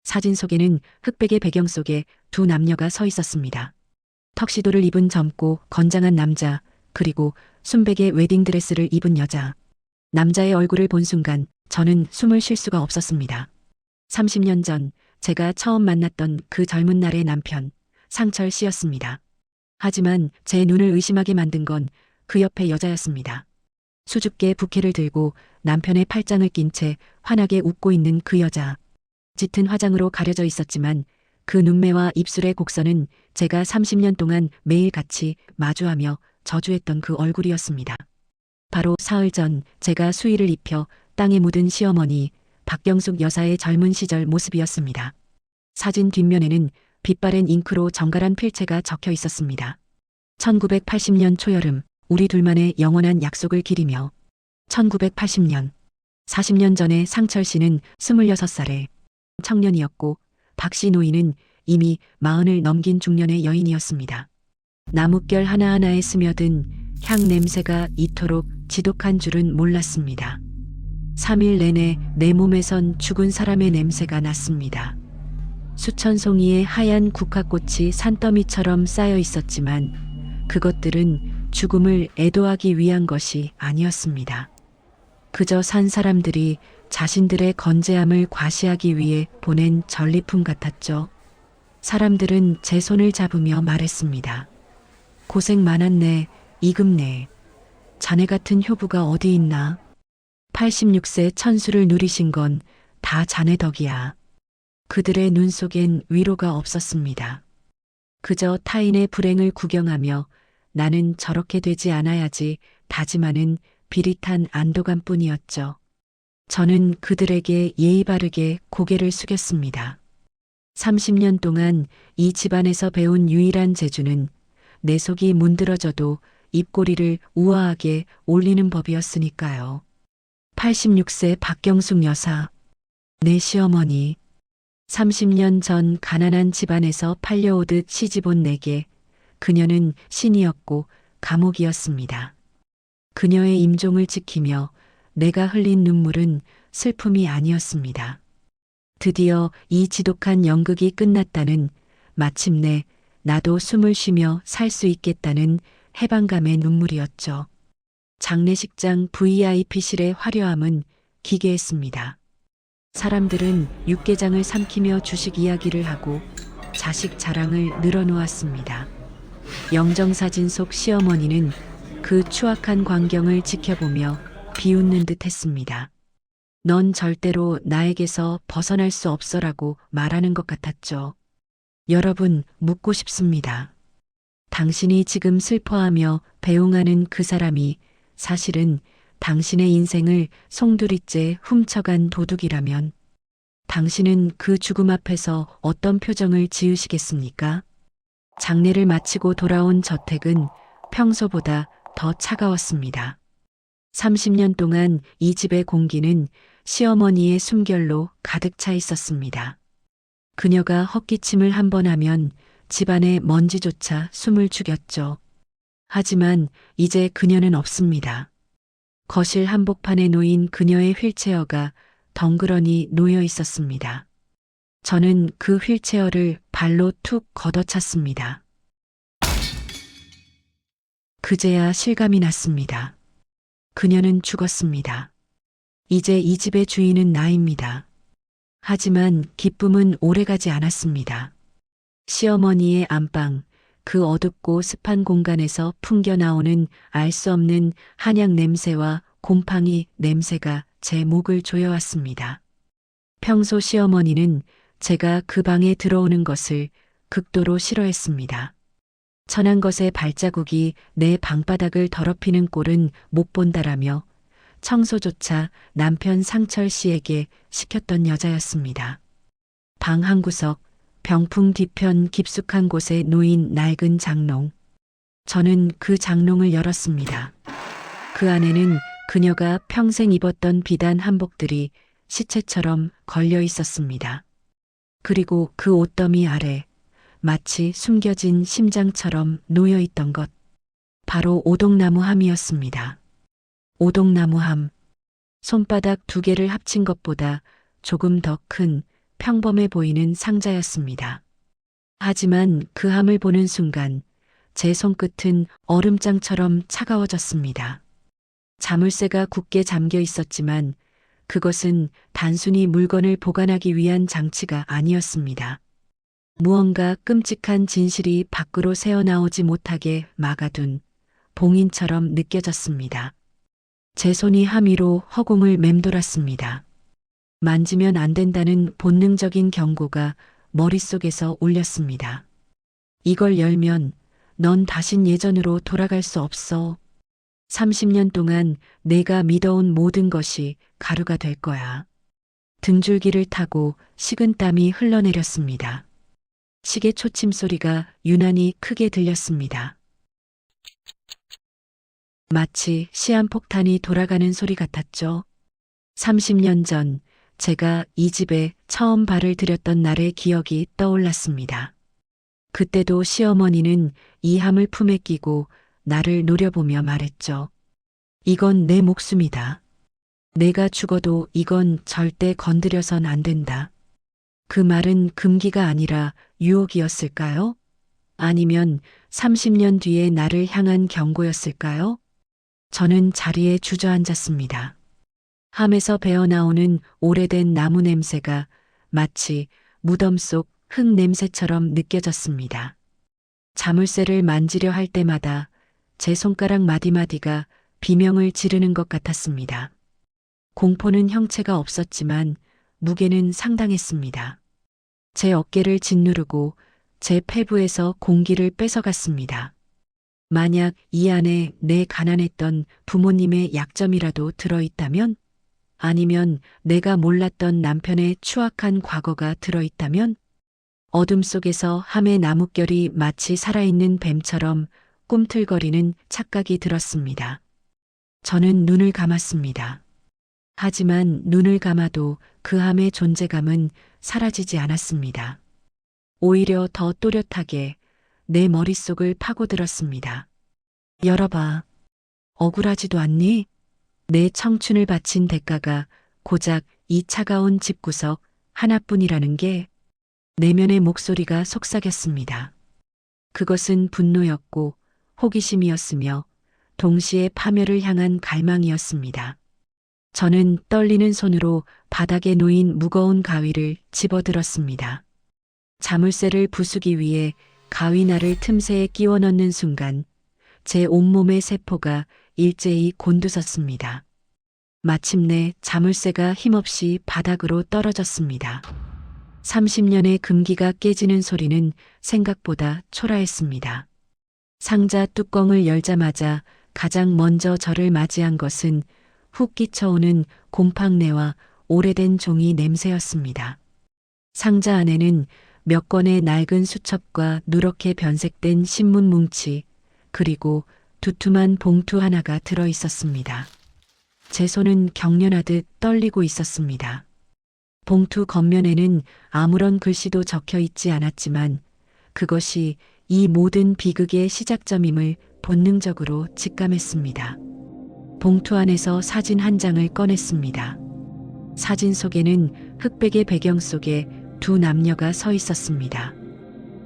사진 속에는 흑백의 배경 속에 두 남녀가 서 있었습니다. 턱시도를 입은 젊고 건장한 남자, 그리고 순백의 웨딩드레스를 입은 여자. 남자의 얼굴을 본 순간 저는 숨을 쉴 수가 없었습니다. 30년 전 제가 처음 만났던 그 젊은 날의 남편, 상철 씨였습니다. 하지만 제 눈을 의심하게 만든 건 그 옆의 여자였습니다. 수줍게 부케를 들고 남편의 팔짱을 낀 채 환하게 웃고 있는 그 여자. 짙은 화장으로 가려져 있었지만 그 눈매와 입술의 곡선은 제가 30년 동안 매일 같이 마주하며 저주했던 그 얼굴이었습니다. 바로 사흘 전 제가 수의를 입혀 땅에 묻은 시어머니 박경숙 여사의 젊은 시절 모습이었습니다. 사진 뒷면에는 빛바랜 잉크로 정갈한 필체가 적혀 있었습니다. 1980년 초여름 우리 둘만의 영원한 약속을 기리며 1980년 40년 전에 상철 씨는 26살의 청년이었고 박 씨 노인은 이미 40을 넘긴 중년의 여인이었습니다. 나뭇결 하나하나에 스며든 향 냄새가 이토록 지독한 줄은 몰랐습니다. 3일 내내 내 몸에선 죽은 사람의 냄새가 났습니다. 수천 송이의 하얀 국화꽃이 산더미처럼 쌓여 있었지만 그것들은 죽음을 애도하기 위한 것이 아니었습니다. 그저 산 사람들이 자신들의 건재함을 과시하기 위해 보낸 전리품 같았죠. 사람들은 제 손을 잡으며 말했습니다. 고생 많았네, 이금네. 자네 같은 효부가 어디 있나? 86세 천수를 누리신 건 다 자네 덕이야. 그들의 눈 속엔 위로가 없었습니다. 그저 타인의 불행을 구경하며 나는 저렇게 되지 않아야지 다짐하는 비릿한 안도감 뿐이었죠. 저는 그들에게 예의 바르게 고개를 숙였습니다. 30년 동안 이 집안에서 배운 유일한 재주는 내 속이 문드러져도 입꼬리를 우아하게 올리는 법이었으니까요. 86세 박경숙 여사, 내 시어머니. 30년 전 가난한 집안에서 팔려오듯 시집온 내게 그녀는 신이었고 감옥이었습니다. 그녀의 임종을 지키며 내가 흘린 눈물은 슬픔이 아니었습니다. 드디어 이 지독한 연극이 끝났다는, 마침내 나도 숨을 쉬며 살 수 있겠다는 해방감의 눈물이었죠. 장례식장 VIP실의 화려함은 기괴했습니다. 사람들은 육개장을 삼키며 주식 이야기를 하고 자식 자랑을 늘어놓았습니다. 영정사진 속 시어머니는 그 추악한 광경을 지켜보며 비웃는 듯 했습니다. 넌 절대로 나에게서 벗어날 수 없어라고 말하는 것 같았죠. 여러분, 묻고 싶습니다. 당신이 지금 슬퍼하며 배웅하는 그 사람이 사실은 당신의 인생을 송두리째 훔쳐간 도둑이라면 당신은 그 죽음 앞에서 어떤 표정을 지으시겠습니까? 장례를 마치고 돌아온 저택은 평소보다 더 차가웠습니다. 30년 동안 이 집의 공기는 시어머니의 숨결로 가득 차 있었습니다. 그녀가 헛기침을 한 번 하면 집안의 먼지조차 숨을 죽였죠. 하지만 이제 그녀는 없습니다. 거실 한복판에 놓인 그녀의 휠체어가 덩그러니 놓여 있었습니다. 저는 그 휠체어를 발로 툭 걷어찼습니다. 그제야 실감이 났습니다. 그녀는 죽었습니다. 이제 이 집의 주인은 나입니다. 하지만 기쁨은 오래가지 않았습니다. 시어머니의 안방, 그 어둡고 습한 공간에서 풍겨나오는 알 수 없는 한약 냄새와 곰팡이 냄새가 제 목을 조여왔습니다. 평소 시어머니는 제가 그 방에 들어오는 것을 극도로 싫어했습니다. 천한 것의 발자국이 내 방바닥을 더럽히는 꼴은 못 본다라며 청소조차 남편 상철 씨에게 시켰던 여자였습니다. 방 한 구석, 병풍 뒤편 깊숙한 곳에 놓인 낡은 장롱. 저는 그 장롱을 열었습니다. 그 안에는 그녀가 평생 입었던 비단 한복들이 시체처럼 걸려 있었습니다. 그리고 그 옷더미 아래 마치 숨겨진 심장처럼 놓여 있던 것. 바로 오동나무 함이었습니다. 오동나무 함. 손바닥 두 개를 합친 것보다 조금 더 큰 평범해 보이는 상자였습니다. 하지만 그 함을 보는 순간 제 손끝은 얼음장처럼 차가워졌습니다. 자물쇠가 굳게 잠겨 있었지만 그것은 단순히 물건을 보관하기 위한 장치가 아니었습니다. 무언가 끔찍한 진실이 밖으로 새어나오지 못하게 막아둔 봉인처럼 느껴졌습니다. 제 손이 함위로 허공을 맴돌았습니다. 만지면 안 된다는 본능적인 경고가 머릿속에서 울렸습니다. 이걸 열면 넌 다신 예전으로 돌아갈 수 없어. 30년 동안 내가 믿어온 모든 것이 가루가 될 거야. 등줄기를 타고 식은땀이 흘러내렸습니다. 시계 초침 소리가 유난히 크게 들렸습니다. 마치 시한폭탄이 돌아가는 소리 같았죠. 30년 전 제가 이 집에 처음 발을 들였던 날의 기억이 떠올랐습니다. 그때도 시어머니는 이 함을 품에 끼고 나를 노려보며 말했죠. 이건 내 목숨이다. 내가 죽어도 이건 절대 건드려선 안 된다. 그 말은 금기가 아니라 유혹이었을까요? 아니면 30년 뒤에 나를 향한 경고였을까요? 저는 자리에 주저앉았습니다. 함에서 배어나오는 오래된 나무 냄새가 마치 무덤 속 흙 냄새처럼 느껴졌습니다. 자물쇠를 만지려 할 때마다 제 손가락 마디마디가 비명을 지르는 것 같았습니다. 공포는 형체가 없었지만 무게는 상당했습니다. 제 어깨를 짓누르고 제 폐부에서 공기를 뺏어갔습니다. 만약 이 안에 내 가난했던 부모님의 약점이라도 들어있다면? 아니면 내가 몰랐던 남편의 추악한 과거가 들어있다면? 어둠 속에서 함의 나뭇결이 마치 살아있는 뱀처럼 꿈틀거리는 착각이 들었습니다. 저는 눈을 감았습니다. 하지만 눈을 감아도 그 함의 존재감은 사라지지 않았습니다. 오히려 더 또렷하게 내 머릿속을 파고들었습니다. 열어봐. 억울하지도 않니? 내 청춘을 바친 대가가 고작 이 차가운 집구석 하나뿐이라는 게 내면의 목소리가 속삭였습니다. 그것은 분노였고 호기심이었으며 동시에 파멸을 향한 갈망이었습니다. 저는 떨리는 손으로 바닥에 놓인 무거운 가위를 집어들었습니다. 자물쇠를 부수기 위해 가위날을 틈새에 끼워 넣는 순간 제 온몸의 세포가 일제히 곤두섰습니다. 마침내 자물쇠가 힘없이 바닥으로 떨어졌습니다. 30년의 금기가 깨지는 소리는 생각보다 초라했습니다. 상자 뚜껑을 열자마자 가장 먼저 저를 맞이한 것은 훅 끼쳐오는 곰팡내와 오래된 종이 냄새였습니다. 상자 안에는 몇 건의 낡은 수첩과 누렇게 변색된 신문 뭉치, 그리고 두툼한 봉투 하나가 들어 있었습니다. 제 손은 경련하듯 떨리고 있었습니다. 봉투 겉면에는 아무런 글씨도 적혀 있지 않았지만 그것이 이 모든 비극의 시작점임을 본능적으로 직감했습니다. 봉투 안에서 사진 한 장을 꺼냈습니다. 사진 속에는 흑백의 배경 속에 두 남녀가 서 있었습니다.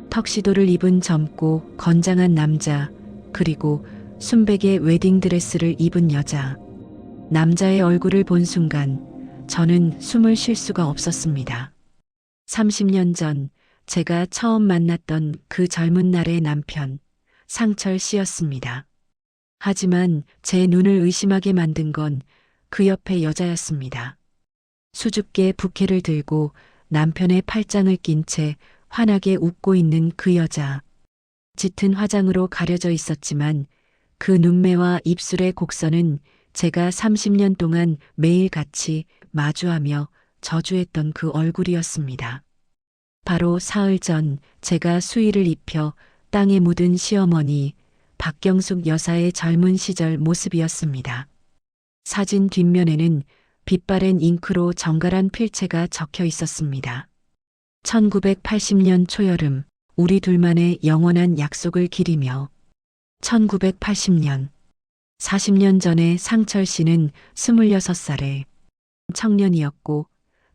턱시도를 입은 젊고 건장한 남자, 그리고 순백의 웨딩드레스를 입은 여자. 남자의 얼굴을 본 순간 저는 숨을 쉴 수가 없었습니다. 30년 전 제가 처음 만났던 그 젊은 날의 남편, 상철 씨였습니다. 하지만 제 눈을 의심하게 만든 건 그 옆의 여자였습니다. 수줍게 부케를 들고 남편의 팔짱을 낀 채 환하게 웃고 있는 그 여자. 짙은 화장으로 가려져 있었지만 그 눈매와 입술의 곡선은 제가 30년 동안 매일같이 마주하며 저주했던 그 얼굴이었습니다. 바로 사흘 전 제가 수의를 입혀 땅에 묻은 시어머니 박경숙 여사의 젊은 시절 모습이었습니다. 사진 뒷면에는 빛바랜 잉크로 정갈한 필체가 적혀 있었습니다. 1980년 초여름 우리 둘만의 영원한 약속을 기리며 1980년 40년 전에 상철 씨는 26살의 청년이었고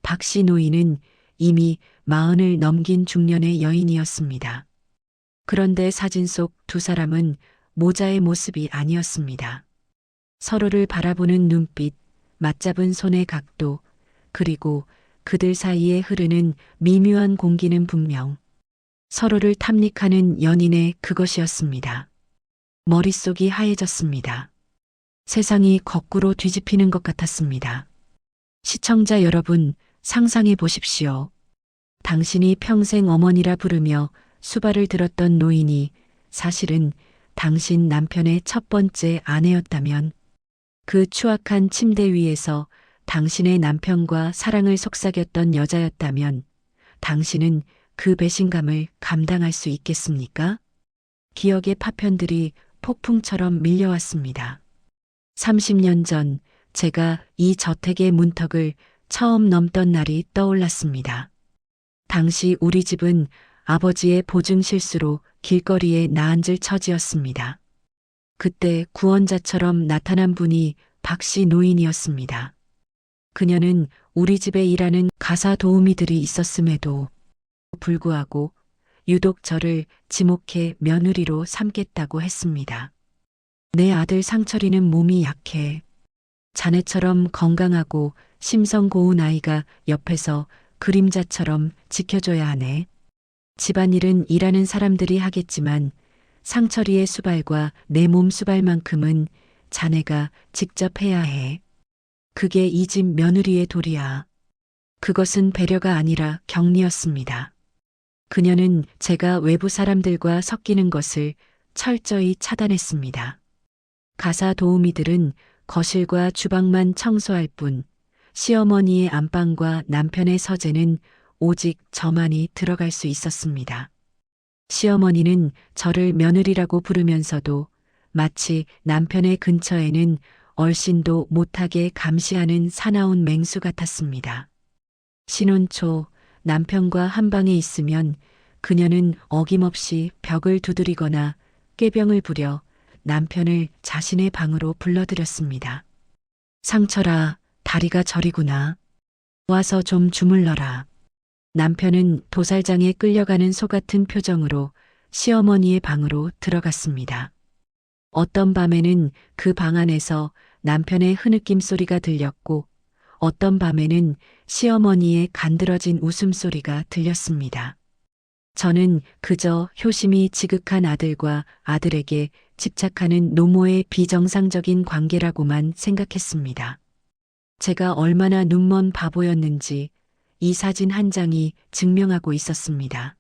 박 씨 노인은 이미 40을 넘긴 중년의 여인이었습니다. 그런데 사진 속 두 사람은 모자의 모습이 아니었습니다. 서로를 바라보는 눈빛, 맞잡은 손의 각도, 그리고 그들 사이에 흐르는 미묘한 공기는 분명 서로를 탐닉하는 연인의 그것이었습니다. 머릿속이 하얘졌습니다. 세상이 거꾸로 뒤집히는 것 같았습니다. 시청자 여러분, 상상해 보십시오. 당신이 평생 어머니라 부르며 수발을 들었던 노인이 사실은 당신 남편의 첫 번째 아내였다면, 그 추악한 침대 위에서 당신의 남편과 사랑을 속삭였던 여자였다면, 당신은 그 배신감을 감당할 수 있겠습니까? 기억의 파편들이 폭풍처럼 밀려왔습니다. 30년 전 제가 이 저택의 문턱을 처음 넘던 날이 떠올랐습니다. 당시 우리 집은 아버지의 보증 실수로 길거리에 나앉을 처지였습니다. 그때 구원자처럼 나타난 분이 박씨 노인이었습니다. 그녀는 우리 집에 일하는 가사 도우미들이 있었음에도 불구하고 유독 저를 지목해 며느리로 삼겠다고 했습니다. 내 아들 상철이는 몸이 약해. 자네처럼 건강하고 심성 고운 아이가 옆에서 그림자처럼 지켜줘야 하네. 집안일은 일하는 사람들이 하겠지만 상철이의 수발과 내 몸 수발만큼은 자네가 직접 해야 해. 그게 이 집 며느리의 도리야. 그것은 배려가 아니라 격리였습니다. 그녀는 제가 외부 사람들과 섞이는 것을 철저히 차단했습니다. 가사 도우미들은 거실과 주방만 청소할 뿐, 시어머니의 안방과 남편의 서재는 오직 저만이 들어갈 수 있었습니다. 시어머니는 저를 며느리라고 부르면서도 마치 남편의 근처에는 얼씬도 못하게 감시하는 사나운 맹수 같았습니다. 신혼 초 남편과 한 방에 있으면 그녀는 어김없이 벽을 두드리거나 꾀병을 부려 남편을 자신의 방으로 불러들였습니다. 상철아, 다리가 저리구나. 와서 좀 주물러라. 남편은 도살장에 끌려가는 소 같은 표정으로 시어머니의 방으로 들어갔습니다. 어떤 밤에는 그 방 안에서 남편의 흐느낌 소리가 들렸고, 어떤 밤에는 시어머니의 간드러진 웃음소리가 들렸습니다. 저는 그저 효심이 지극한 아들과 아들에게 집착하는 노모의 비정상적인 관계라고만 생각했습니다. 제가 얼마나 눈먼 바보였는지 이 사진 한 장이 증명하고 있었습니다.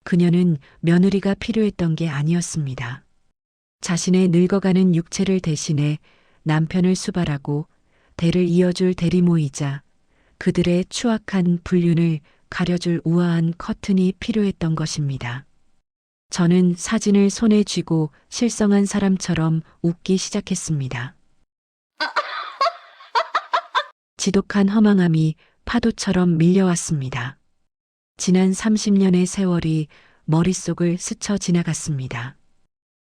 그녀는 며느리가 필요했던 게 아니었습니다. 자신의 늙어가는 육체를 대신해 남편을 수발하고 대를 이어줄 대리모이자 그들의 추악한 불륜을 가려줄 우아한 커튼이 필요했던 것입니다. 저는 사진을 손에 쥐고 실성한 사람처럼 웃기 시작했습니다. 지독한 허망함이 파도처럼 밀려왔습니다. 지난 30년의 세월이 머릿속을 스쳐 지나갔습니다.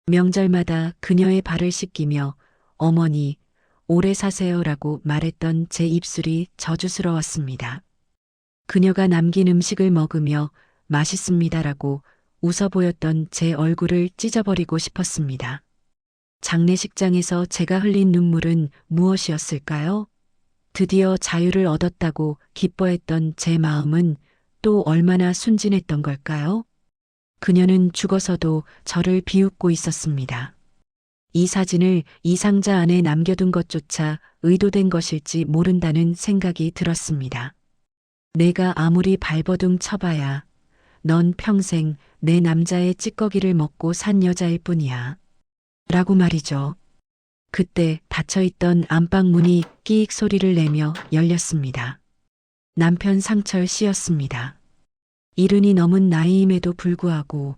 명절마다 그녀의 발을 씻기며 어머니, 오래 사세요라고 말했던 제 입술이 저주스러웠습니다. 그녀가 남긴 음식을 먹으며 맛있습니다라고 웃어 보였던 제 얼굴을 찢어버리고 싶었습니다. 장례식장에서 제가 흘린 눈물은 무엇이었을까요? 드디어 자유를 얻었다고 기뻐했던 제 마음은 또 얼마나 순진했던 걸까요? 그녀는 죽어서도 저를 비웃고 있었습니다. 이 사진을 이 상자 안에 남겨둔 것조차 의도된 것일지 모른다는 생각이 들었습니다. 내가 아무리 발버둥 쳐봐야 넌 평생 내 남자의 찌꺼기를 먹고 산 여자일 뿐이야. 라고 말이죠. 그때 닫혀있던 안방 문이 끼익 소리를 내며 열렸습니다. 남편 상철 씨였습니다. 70이 넘은 나이임에도 불구하고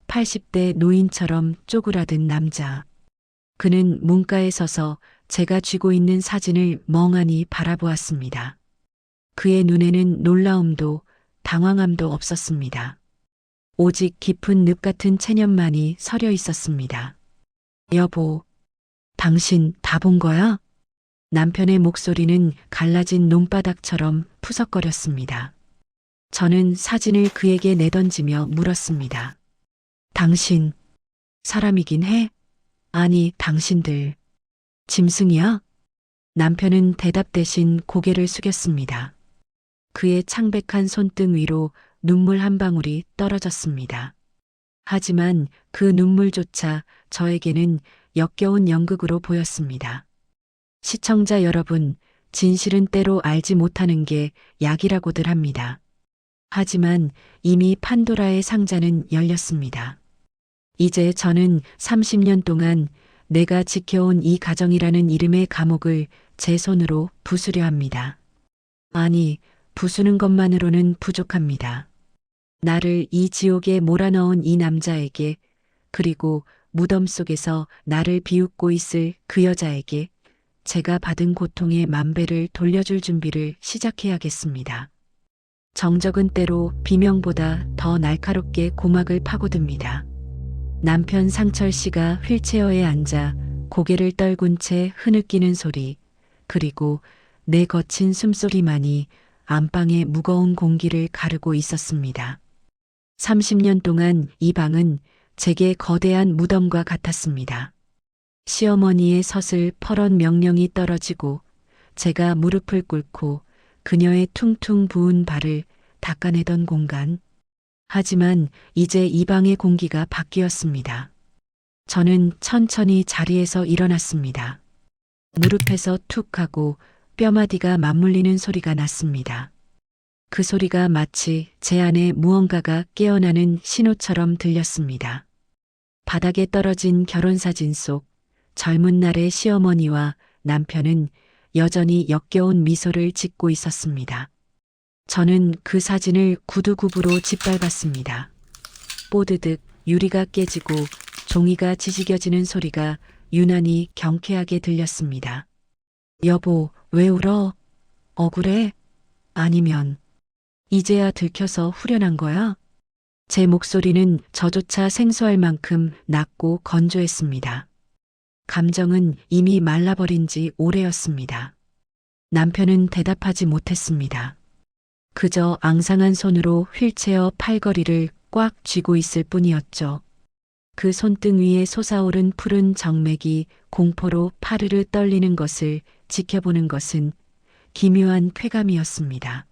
80대 노인처럼 쪼그라든 남자. 그는 문가에 서서 제가 쥐고 있는 사진을 멍하니 바라보았습니다. 그의 눈에는 놀라움도 당황함도 없었습니다. 오직 깊은 늪 같은 체념만이 서려 있었습니다. 여보, 당신 다 본 거야? 남편의 목소리는 갈라진 논바닥처럼 푸석거렸습니다. 저는 사진을 그에게 내던지며 물었습니다. 당신, 사람이긴 해? 아니, 당신들, 짐승이야? 남편은 대답 대신 고개를 숙였습니다. 그의 창백한 손등 위로 눈물 한 방울이 떨어졌습니다. 하지만 그 눈물조차 저에게는 역겨운 연극으로 보였습니다. 시청자 여러분, 진실은 때로 알지 못하는 게 약이라고들 합니다. 하지만 이미 판도라의 상자는 열렸습니다. 이제 저는 30년 동안 내가 지켜온 이 가정이라는 이름의 감옥을 제 손으로 부수려 합니다. 아니, 부수는 것만으로는 부족합니다. 나를 이 지옥에 몰아넣은 이 남자에게, 그리고 무덤 속에서 나를 비웃고 있을 그 여자에게 제가 받은 고통의 만배를 돌려줄 준비를 시작해야겠습니다. 정적은 때로 비명보다 더 날카롭게 고막을 파고듭니다. 남편 상철 씨가 휠체어에 앉아 고개를 떨군 채 흐느끼는 소리, 그리고 내 거친 숨소리만이 안방의 무거운 공기를 가르고 있었습니다. 30년 동안 이 방은 제게 거대한 무덤과 같았습니다. 시어머니의 서슬 퍼런 명령이 떨어지고 제가 무릎을 꿇고 그녀의 퉁퉁 부은 발을 닦아내던 공간. 하지만 이제 이 방의 공기가 바뀌었습니다. 저는 천천히 자리에서 일어났습니다. 무릎에서 툭 하고 뼈마디가 맞물리는 소리가 났습니다. 그 소리가 마치 제 안에 무언가가 깨어나는 신호처럼 들렸습니다. 바닥에 떨어진 결혼사진 속 젊은 날의 시어머니와 남편은 여전히 역겨운 미소를 짓고 있었습니다. 저는 그 사진을 구두굽으로 짓밟았습니다. 뽀드득 유리가 깨지고 종이가 지지겨지는 소리가 유난히 경쾌하게 들렸습니다. 여보, 왜 울어? 억울해? 아니면 이제야 들켜서 후련한 거야? 제 목소리는 저조차 생소할 만큼 낮고 건조했습니다. 감정은 이미 말라버린 지 오래였습니다. 남편은 대답하지 못했습니다. 그저 앙상한 손으로 휠체어 팔걸이를 꽉 쥐고 있을 뿐이었죠. 그 손등 위에 솟아오른 푸른 정맥이 공포로 파르르 떨리는 것을 지켜보는 것은 기묘한 쾌감이었습니다.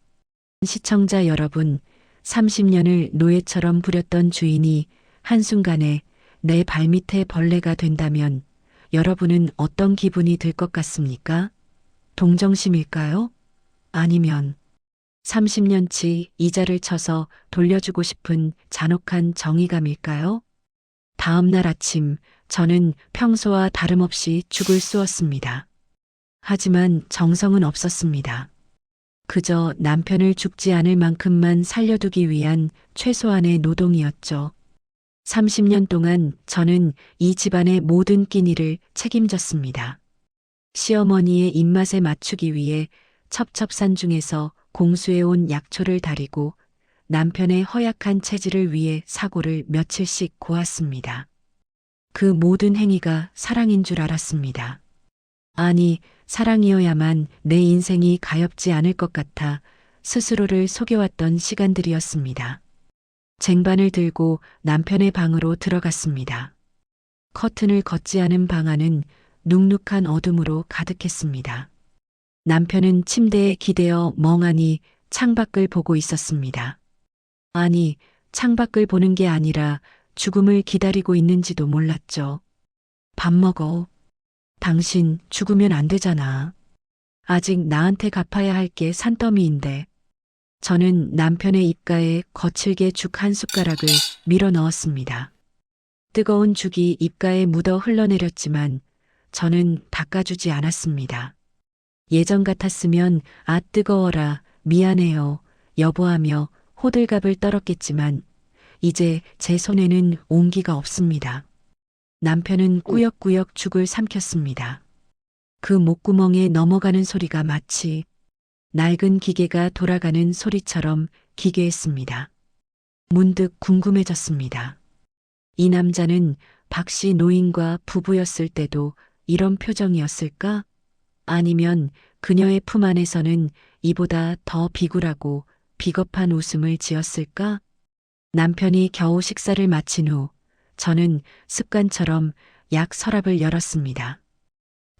시청자 여러분, 30년을 노예처럼 부렸던 주인이 한순간에 내 발밑에 벌레가 된다면 여러분은 어떤 기분이 들 것 같습니까? 동정심일까요? 아니면 30년치 이자를 쳐서 돌려주고 싶은 잔혹한 정의감일까요? 다음 날 아침 저는 평소와 다름없이 죽을 쑤었습니다. 하지만 정성은 없었습니다. 그저 남편을 죽지 않을 만큼만 살려두기 위한 최소한의 노동이었죠. 30년 동안 저는 이 집안의 모든 끼니를 책임졌습니다. 시어머니의 입맛에 맞추기 위해 첩첩산 중에서 공수해온 약초를 다리고 남편의 허약한 체질을 위해 사고를 며칠씩 고았습니다. 그 모든 행위가 사랑인 줄 알았습니다. 아니, 사랑이어야만 내 인생이 가엾지 않을 것 같아 스스로를 속여왔던 시간들이었습니다. 쟁반을 들고 남편의 방으로 들어갔습니다. 커튼을 걷지 않은 방 안은 눅눅한 어둠으로 가득했습니다. 남편은 침대에 기대어 멍하니 창밖을 보고 있었습니다. 아니, 창밖을 보는 게 아니라 죽음을 기다리고 있는지도 몰랐죠. 밥 먹어. 당신 죽으면 안 되잖아. 아직 나한테 갚아야 할 게 산더미인데. 저는 남편의 입가에 거칠게 죽 한 숟가락을 밀어 넣었습니다. 뜨거운 죽이 입가에 묻어 흘러내렸지만 저는 닦아주지 않았습니다. 예전 같았으면 아 뜨거워라, 미안해요, 여보하며 호들갑을 떨었겠지만 이제 제 손에는 온기가 없습니다. 남편은 꾸역꾸역 죽을 삼켰습니다. 그 목구멍에 넘어가는 소리가 마치 낡은 기계가 돌아가는 소리처럼 기괴했습니다. 문득 궁금해졌습니다. 이 남자는 박씨 노인과 부부였을 때도 이런 표정이었을까? 아니면 그녀의 품 안에서는 이보다 더 비굴하고 비겁한 웃음을 지었을까? 남편이 겨우 식사를 마친 후 저는 습관처럼 약 서랍을 열었습니다.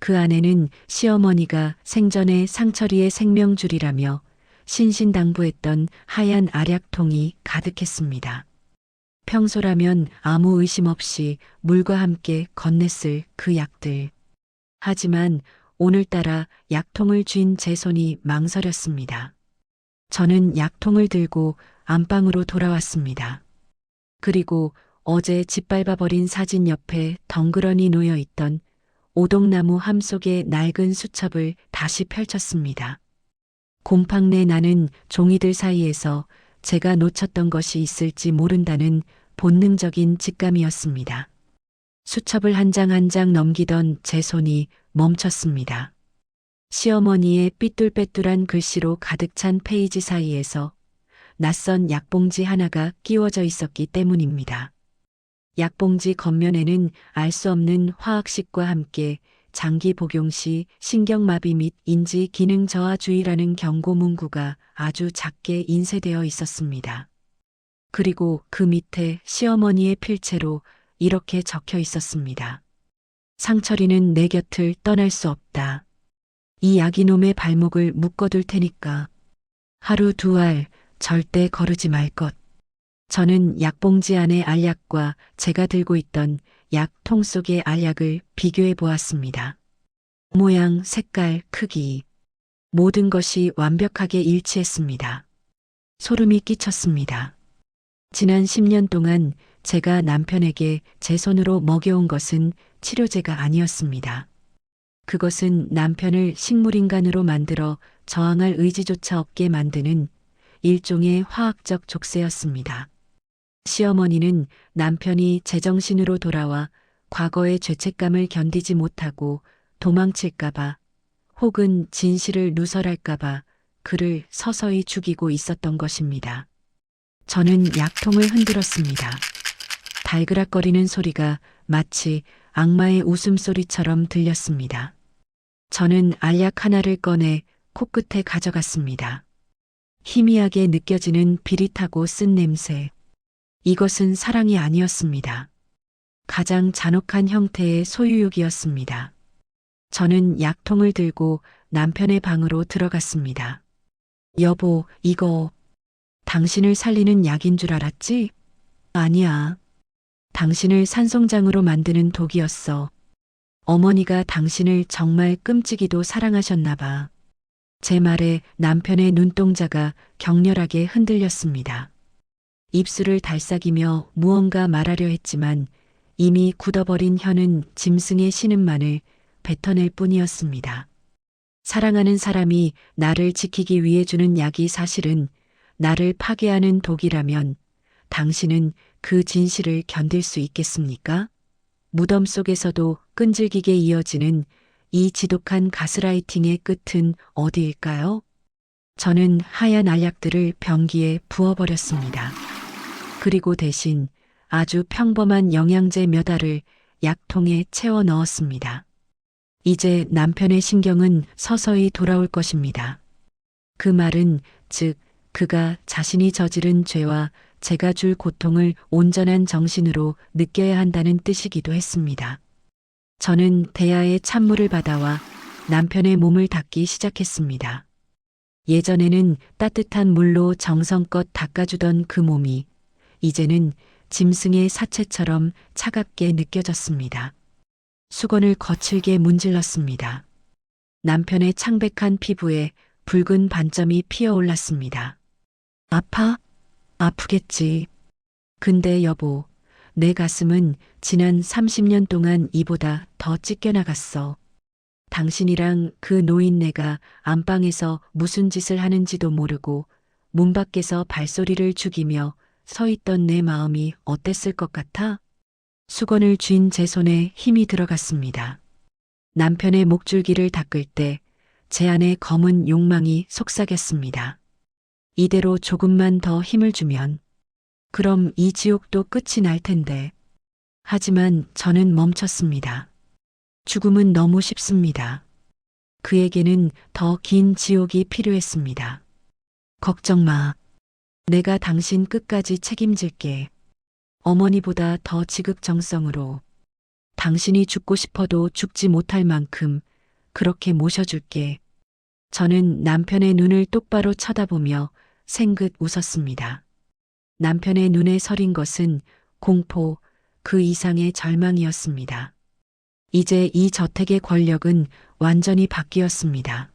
그 안에는 시어머니가 생전에 상철이의 생명줄이라며 신신당부했던 하얀 알약통이 가득했습니다. 평소라면 아무 의심 없이 물과 함께 건넸을 그 약들. 하지만 오늘따라 약통을 쥔 제 손이 망설였습니다. 저는 약통을 들고 안방으로 돌아왔습니다. 그리고 어제 짓밟아버린 사진 옆에 덩그러니 놓여있던 오동나무 함 속의 낡은 수첩을 다시 펼쳤습니다. 곰팡내 나는 종이들 사이에서 제가 놓쳤던 것이 있을지 모른다는 본능적인 직감이었습니다. 수첩을 한 장 한 장 넘기던 제 손이 멈췄습니다. 시어머니의 삐뚤빼뚤한 글씨로 가득 찬 페이지 사이에서 낯선 약봉지 하나가 끼워져 있었기 때문입니다. 약봉지 겉면에는 알 수 없는 화학식과 함께 장기 복용 시 신경마비 및 인지 기능 저하 주의라는 경고 문구가 아주 작게 인쇄되어 있었습니다. 그리고 그 밑에 시어머니의 필체로 이렇게 적혀 있었습니다. 상철이는 내 곁을 떠날 수 없다. 이 아기놈의 발목을 묶어둘 테니까 하루 두 알 절대 거르지 말 것. 저는 약봉지 안의 알약과 제가 들고 있던 약통 속의 알약을 비교해 보았습니다. 모양, 색깔, 크기, 모든 것이 완벽하게 일치했습니다. 소름이 끼쳤습니다. 지난 10년 동안 제가 남편에게 제 손으로 먹여온 것은 치료제가 아니었습니다. 그것은 남편을 식물인간으로 만들어 저항할 의지조차 없게 만드는 일종의 화학적 족쇄였습니다. 시어머니는 남편이 제정신으로 돌아와 과거의 죄책감을 견디지 못하고 도망칠까봐 혹은 진실을 누설할까봐 그를 서서히 죽이고 있었던 것입니다. 저는 약통을 흔들었습니다. 달그락거리는 소리가 마치 악마의 웃음소리처럼 들렸습니다. 저는 알약 하나를 꺼내 코끝에 가져갔습니다. 희미하게 느껴지는 비릿하고 쓴 냄새. 이것은 사랑이 아니었습니다. 가장 잔혹한 형태의 소유욕이었습니다. 저는 약통을 들고 남편의 방으로 들어갔습니다. 여보, 이거 당신을 살리는 약인 줄 알았지? 아니야. 당신을 산송장으로 만드는 독이었어. 어머니가 당신을 정말 끔찍이도 사랑하셨나 봐. 제 말에 남편의 눈동자가 격렬하게 흔들렸습니다. 입술을 달싹이며 무언가 말하려 했지만 이미 굳어버린 혀는 짐승의 신음만을 뱉어낼 뿐이었습니다. 사랑하는 사람이 나를 지키기 위해 주는 약이 사실은 나를 파괴하는 독이라면 당신은 그 진실을 견딜 수 있겠습니까? 무덤 속에서도 끈질기게 이어지는 이 지독한 가스라이팅의 끝은 어디일까요? 저는 하얀 알약들을 변기에 부어버렸습니다. 그리고 대신 아주 평범한 영양제 몇 알을 약통에 채워 넣었습니다. 이제 남편의 신경은 서서히 돌아올 것입니다. 그 말은 즉 그가 자신이 저지른 죄와 제가 줄 고통을 온전한 정신으로 느껴야 한다는 뜻이기도 했습니다. 저는 대야에 찬물을 받아와 남편의 몸을 닦기 시작했습니다. 예전에는 따뜻한 물로 정성껏 닦아주던 그 몸이 이제는 짐승의 사체처럼 차갑게 느껴졌습니다. 수건을 거칠게 문질렀습니다. 남편의 창백한 피부에 붉은 반점이 피어올랐습니다. 아파? 아프겠지. 근데 여보, 내 가슴은 지난 30년 동안 이보다 더 찢겨나갔어. 당신이랑 그 노인네가 안방에서 무슨 짓을 하는지도 모르고 문 밖에서 발소리를 죽이며 서 있던 내 마음이 어땠을 것 같아? 수건을 쥔 제 손에 힘이 들어갔습니다. 남편의 목줄기를 닦을 때 제 안에 검은 욕망이 속삭였습니다. 이대로 조금만 더 힘을 주면 그럼 이 지옥도 끝이 날 텐데. 하지만 저는 멈췄습니다. 죽음은 너무 쉽습니다. 그에게는 더 긴 지옥이 필요했습니다. 걱정 마. 내가 당신 끝까지 책임질게. 어머니보다 더 지극정성으로. 당신이 죽고 싶어도 죽지 못할 만큼 그렇게 모셔줄게. 저는 남편의 눈을 똑바로 쳐다보며 생긋 웃었습니다. 남편의 눈에 서린 것은 공포, 그 이상의 절망이었습니다. 이제 이 저택의 권력은 완전히 바뀌었습니다.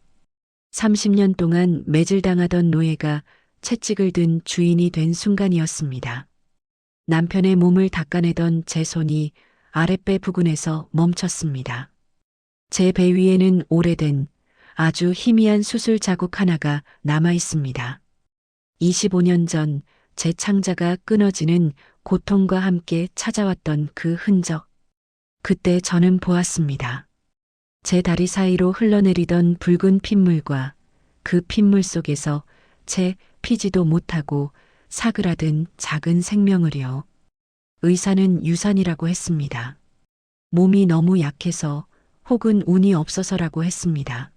30년 동안 매질당하던 노예가 채찍을 든 주인이 된 순간이었습니다. 남편의 몸을 닦아내던 제 손이 아랫배 부근에서 멈췄습니다. 제 배 위에는 오래된 아주 희미한 수술 자국 하나가 남아 있습니다. 25년 전 제 창자가 끊어지는 고통과 함께 찾아왔던 그 흔적. 그때 저는 보았습니다. 제 다리 사이로 흘러내리던 붉은 핏물과 그 핏물 속에서 채 피지도 못하고 사그라든 작은 생명을요. 의사는 유산이라고 했습니다. 몸이 너무 약해서 혹은 운이 없어서라고 했습니다.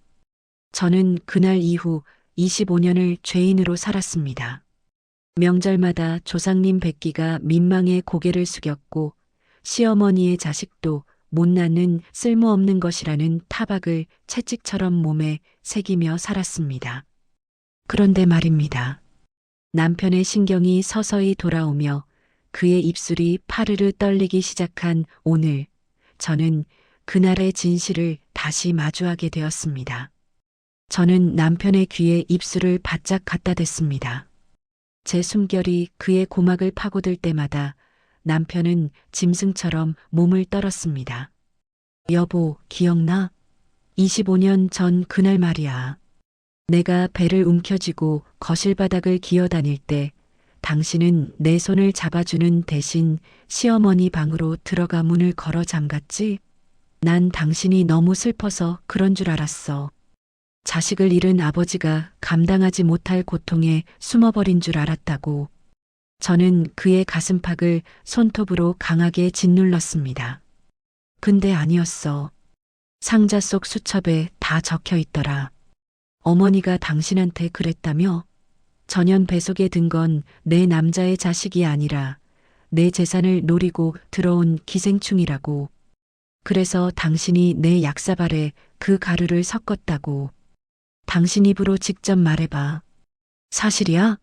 저는 그날 이후 25년을 죄인으로 살았습니다. 명절마다 조상님 뵙기가 민망해 고개를 숙였고 시어머니의 자식도 못 낳는 쓸모없는 것이라는 타박을 채찍처럼 몸에 새기며 살았습니다. 그런데 말입니다. 남편의 신경이 서서히 돌아오며 그의 입술이 파르르 떨리기 시작한 오늘, 저는 그날의 진실을 다시 마주하게 되었습니다. 저는 남편의 귀에 입술을 바짝 갖다 댔습니다. 제 숨결이 그의 고막을 파고들 때마다 남편은 짐승처럼 몸을 떨었습니다. 여보, 기억나? 25년 전 그날 말이야. 내가 배를 움켜쥐고 거실 바닥을 기어다닐 때 당신은 내 손을 잡아주는 대신 시어머니 방으로 들어가 문을 걸어 잠갔지? 난 당신이 너무 슬퍼서 그런 줄 알았어. 자식을 잃은 아버지가 감당하지 못할 고통에 숨어버린 줄 알았다고. 저는 그의 가슴팍을 손톱으로 강하게 짓눌렀습니다. 근데 아니었어. 상자 속 수첩에 다 적혀 있더라. 어머니가 당신한테 그랬다며? 전현 배속에 든 건 내 남자의 자식이 아니라 내 재산을 노리고 들어온 기생충이라고. 그래서 당신이 내 약사발에 그 가루를 섞었다고. 당신 입으로 직접 말해봐. 사실이야?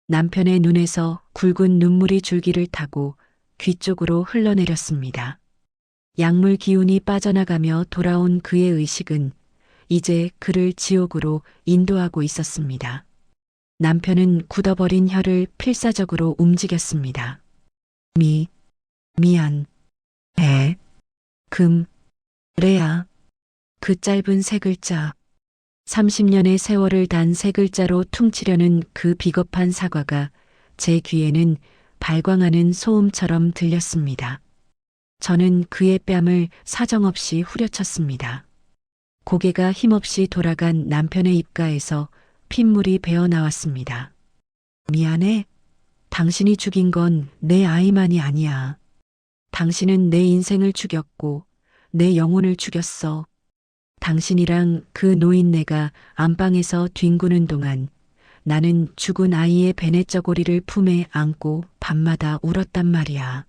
남편의 눈에서 굵은 눈물이 줄기를 타고 귀 쪽으로 흘러내렸습니다. 약물 기운이 빠져나가며 돌아온 그의 의식은 이제 그를 지옥으로 인도하고 있었습니다. 남편은 굳어버린 혀를 필사적으로 움직였습니다. 미안, 레야. 그 짧은 세 글자. 30년의 세월을 단 세 글자로 퉁치려는 그 비겁한 사과가 제 귀에는 발광하는 소음처럼 들렸습니다. 저는 그의 뺨을 사정없이 후려쳤습니다. 고개가 힘없이 돌아간 남편의 입가에서 핏물이 배어나왔습니다. 미안해. 당신이 죽인 건 내 아이만이 아니야. 당신은 내 인생을 죽였고 내 영혼을 죽였어. 당신이랑 그 노인네가 안방에서 뒹구는 동안 나는 죽은 아이의 베네쩌고리를 품에 안고 밤마다 울었단 말이야.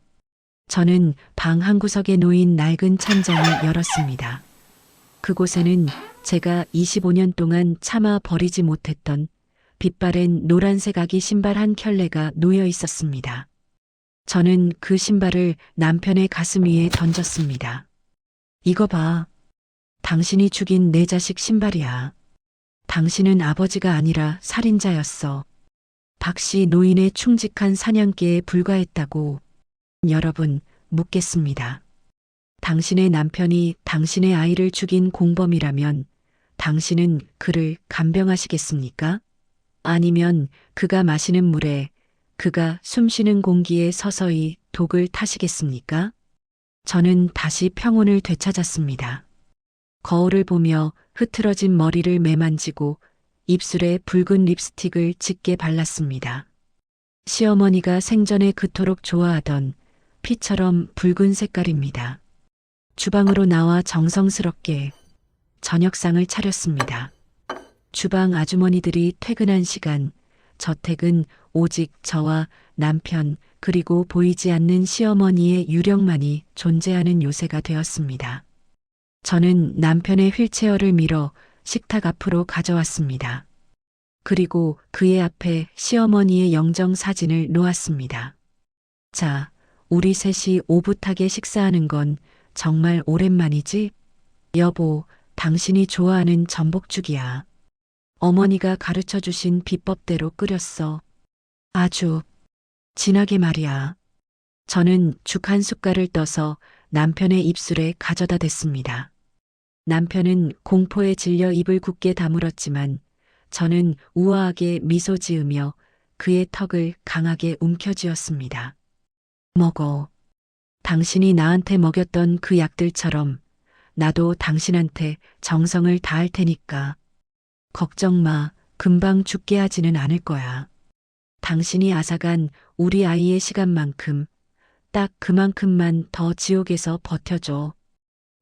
저는 방 한구석에 놓인 낡은 찬장을 열었습니다. 그곳에는 제가 25년 동안 참아 버리지 못했던 빛바랜 노란색 아기 신발 한 켤레가 놓여 있었습니다. 저는 그 신발을 남편의 가슴 위에 던졌습니다. 이거 봐. 당신이 죽인 내 자식 신발이야. 당신은 아버지가 아니라 살인자였어. 박씨 노인의 충직한 사냥개에 불과했다고. 여러분, 묻겠습니다. 당신의 남편이 당신의 아이를 죽인 공범이라면 당신은 그를 간병하시겠습니까? 아니면 그가 마시는 물에, 그가 숨쉬는 공기에 서서히 독을 타시겠습니까? 저는 다시 평온을 되찾았습니다. 거울을 보며 흐트러진 머리를 매만지고 입술에 붉은 립스틱을 짙게 발랐습니다. 시어머니가 생전에 그토록 좋아하던 피처럼 붉은 색깔입니다. 주방으로 나와 정성스럽게 저녁상을 차렸습니다. 주방 아주머니들이 퇴근한 시간, 저택은 오직 저와 남편 그리고 보이지 않는 시어머니의 유령만이 존재하는 요새가 되었습니다. 저는 남편의 휠체어를 밀어 식탁 앞으로 가져왔습니다. 그리고 그의 앞에 시어머니의 영정 사진을 놓았습니다. 자, 우리 셋이 오붓하게 식사하는 건 정말 오랜만이지? 여보, 당신이 좋아하는 전복죽이야. 어머니가 가르쳐 주신 비법대로 끓였어. 아주 진하게 말이야. 저는 죽 한 숟갈을 떠서 남편의 입술에 가져다 댔습니다. 남편은 공포에 질려 입을 굳게 다물었지만 저는 우아하게 미소 지으며 그의 턱을 강하게 움켜쥐었습니다. 먹어. 당신이 나한테 먹였던 그 약들처럼 나도 당신한테 정성을 다할 테니까. 걱정 마. 금방 죽게 하지는 않을 거야. 당신이 앗아간 우리 아이의 시간만큼, 딱 그만큼만 더 지옥에서 버텨줘.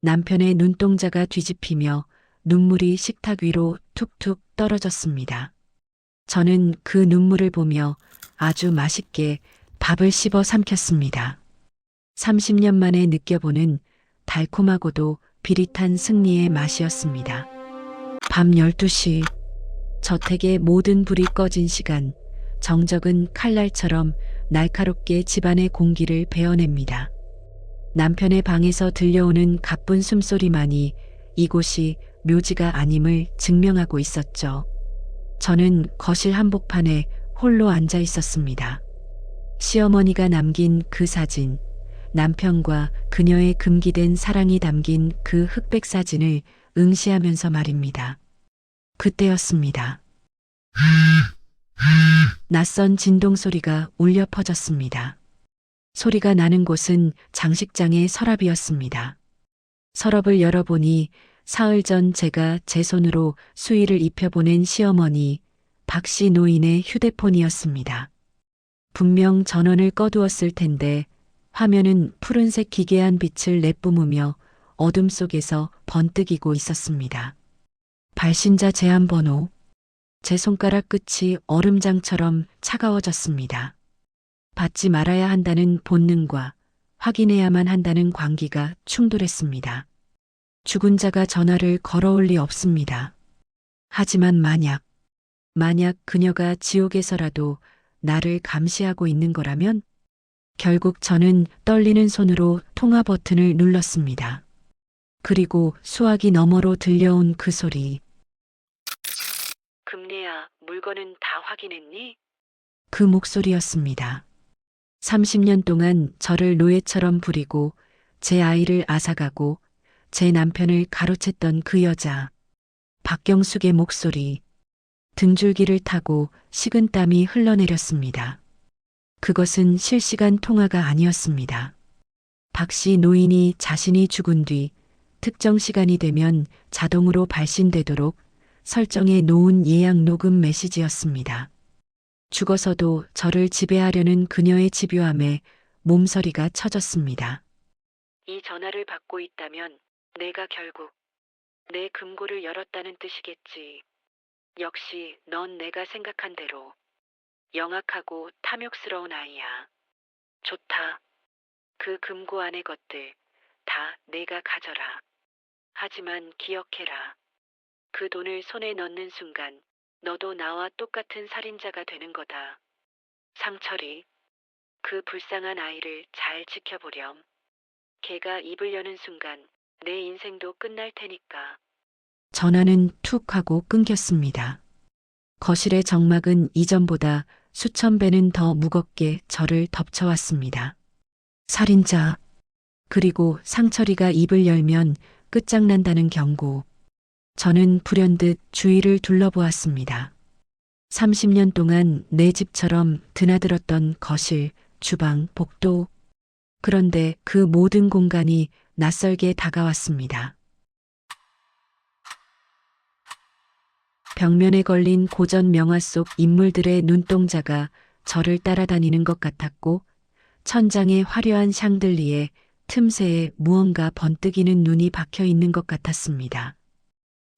남편의 눈동자가 뒤집히며 눈물이 식탁 위로 툭툭 떨어졌습니다. 저는 그 눈물을 보며 아주 맛있게 밥을 씹어 삼켰습니다. 30년 만에 느껴보는 달콤하고도 비릿한 승리의 맛이었습니다. 밤 12시, 저택의 모든 불이 꺼진 시간, 정적은 칼날처럼 날카롭게 집안의 공기를 베어냅니다. 남편의 방에서 들려오는 가쁜 숨소리만이 이곳이 묘지가 아님을 증명하고 있었죠. 저는 거실 한복판에 홀로 앉아 있었습니다. 시어머니가 남긴 그 사진, 남편과 그녀의 금기된 사랑이 담긴 그 흑백 사진을 응시하면서 말입니다. 그때였습니다. 낯선 진동 소리가 울려 퍼졌습니다. 소리가 나는 곳은 장식장의 서랍이었습니다. 서랍을 열어보니 사흘 전 제가 제 손으로 수의를 입혀보낸 시어머니 박씨 노인의 휴대폰이었습니다. 분명 전원을 꺼두었을 텐데 화면은 푸른색 기괴한 빛을 내뿜으며 어둠 속에서 번뜩이고 있었습니다. 발신자 제한 번호. 제 손가락 끝이 얼음장처럼 차가워졌습니다. 받지 말아야 한다는 본능과 확인해야만 한다는 광기가 충돌했습니다. 죽은 자가 전화를 걸어올 리 없습니다. 하지만 만약 그녀가 지옥에서라도 나를 감시하고 있는 거라면 결국 저는 떨리는 손으로 통화 버튼을 눌렀습니다. 그리고 수화기 너머로 들려온 그 소리. 금리야, 물건은 다 확인했니? 그 목소리였습니다. 30년 동안 저를 노예처럼 부리고 제 아이를 앗아가고 제 남편을 가로챘던 그 여자. 박경숙의 목소리. 등줄기를 타고 식은땀이 흘러내렸습니다. 그것은 실시간 통화가 아니었습니다. 박씨 노인이 자신이 죽은 뒤 특정 시간이 되면 자동으로 발신되도록 설정해 놓은 예약 녹음 메시지였습니다. 죽어서도 저를 지배하려는 그녀의 집요함에 몸서리가 쳐졌습니다. 이 전화를 받고 있다면 내가 결국 내 금고를 열었다는 뜻이겠지. 역시 넌 내가 생각한 대로 영악하고 탐욕스러운 아이야. 좋다. 그 금고 안의 것들 다 내가 가져라. 하지만 기억해라. 그 돈을 손에 넣는 순간 너도 나와 똑같은 살인자가 되는 거다. 상철이, 그 불쌍한 아이를 잘 지켜보렴. 걔가 입을 여는 순간 내 인생도 끝날 테니까. 전화는 툭 하고 끊겼습니다. 거실의 정막은 이전보다 수천 배는 더 무겁게 저를 덮쳐왔습니다. 살인자, 그리고 상철이가 입을 열면 끝장난다는 경고. 저는 불현듯 주위를 둘러보았습니다. 30년 동안 내 집처럼 드나들었던 거실, 주방, 복도. 그런데 그 모든 공간이 낯설게 다가왔습니다. 벽면에 걸린 고전 명화 속 인물들의 눈동자가 저를 따라다니는 것 같았고, 천장의 화려한 샹들리에 틈새에 무언가 번뜩이는 눈이 박혀 있는 것 같았습니다.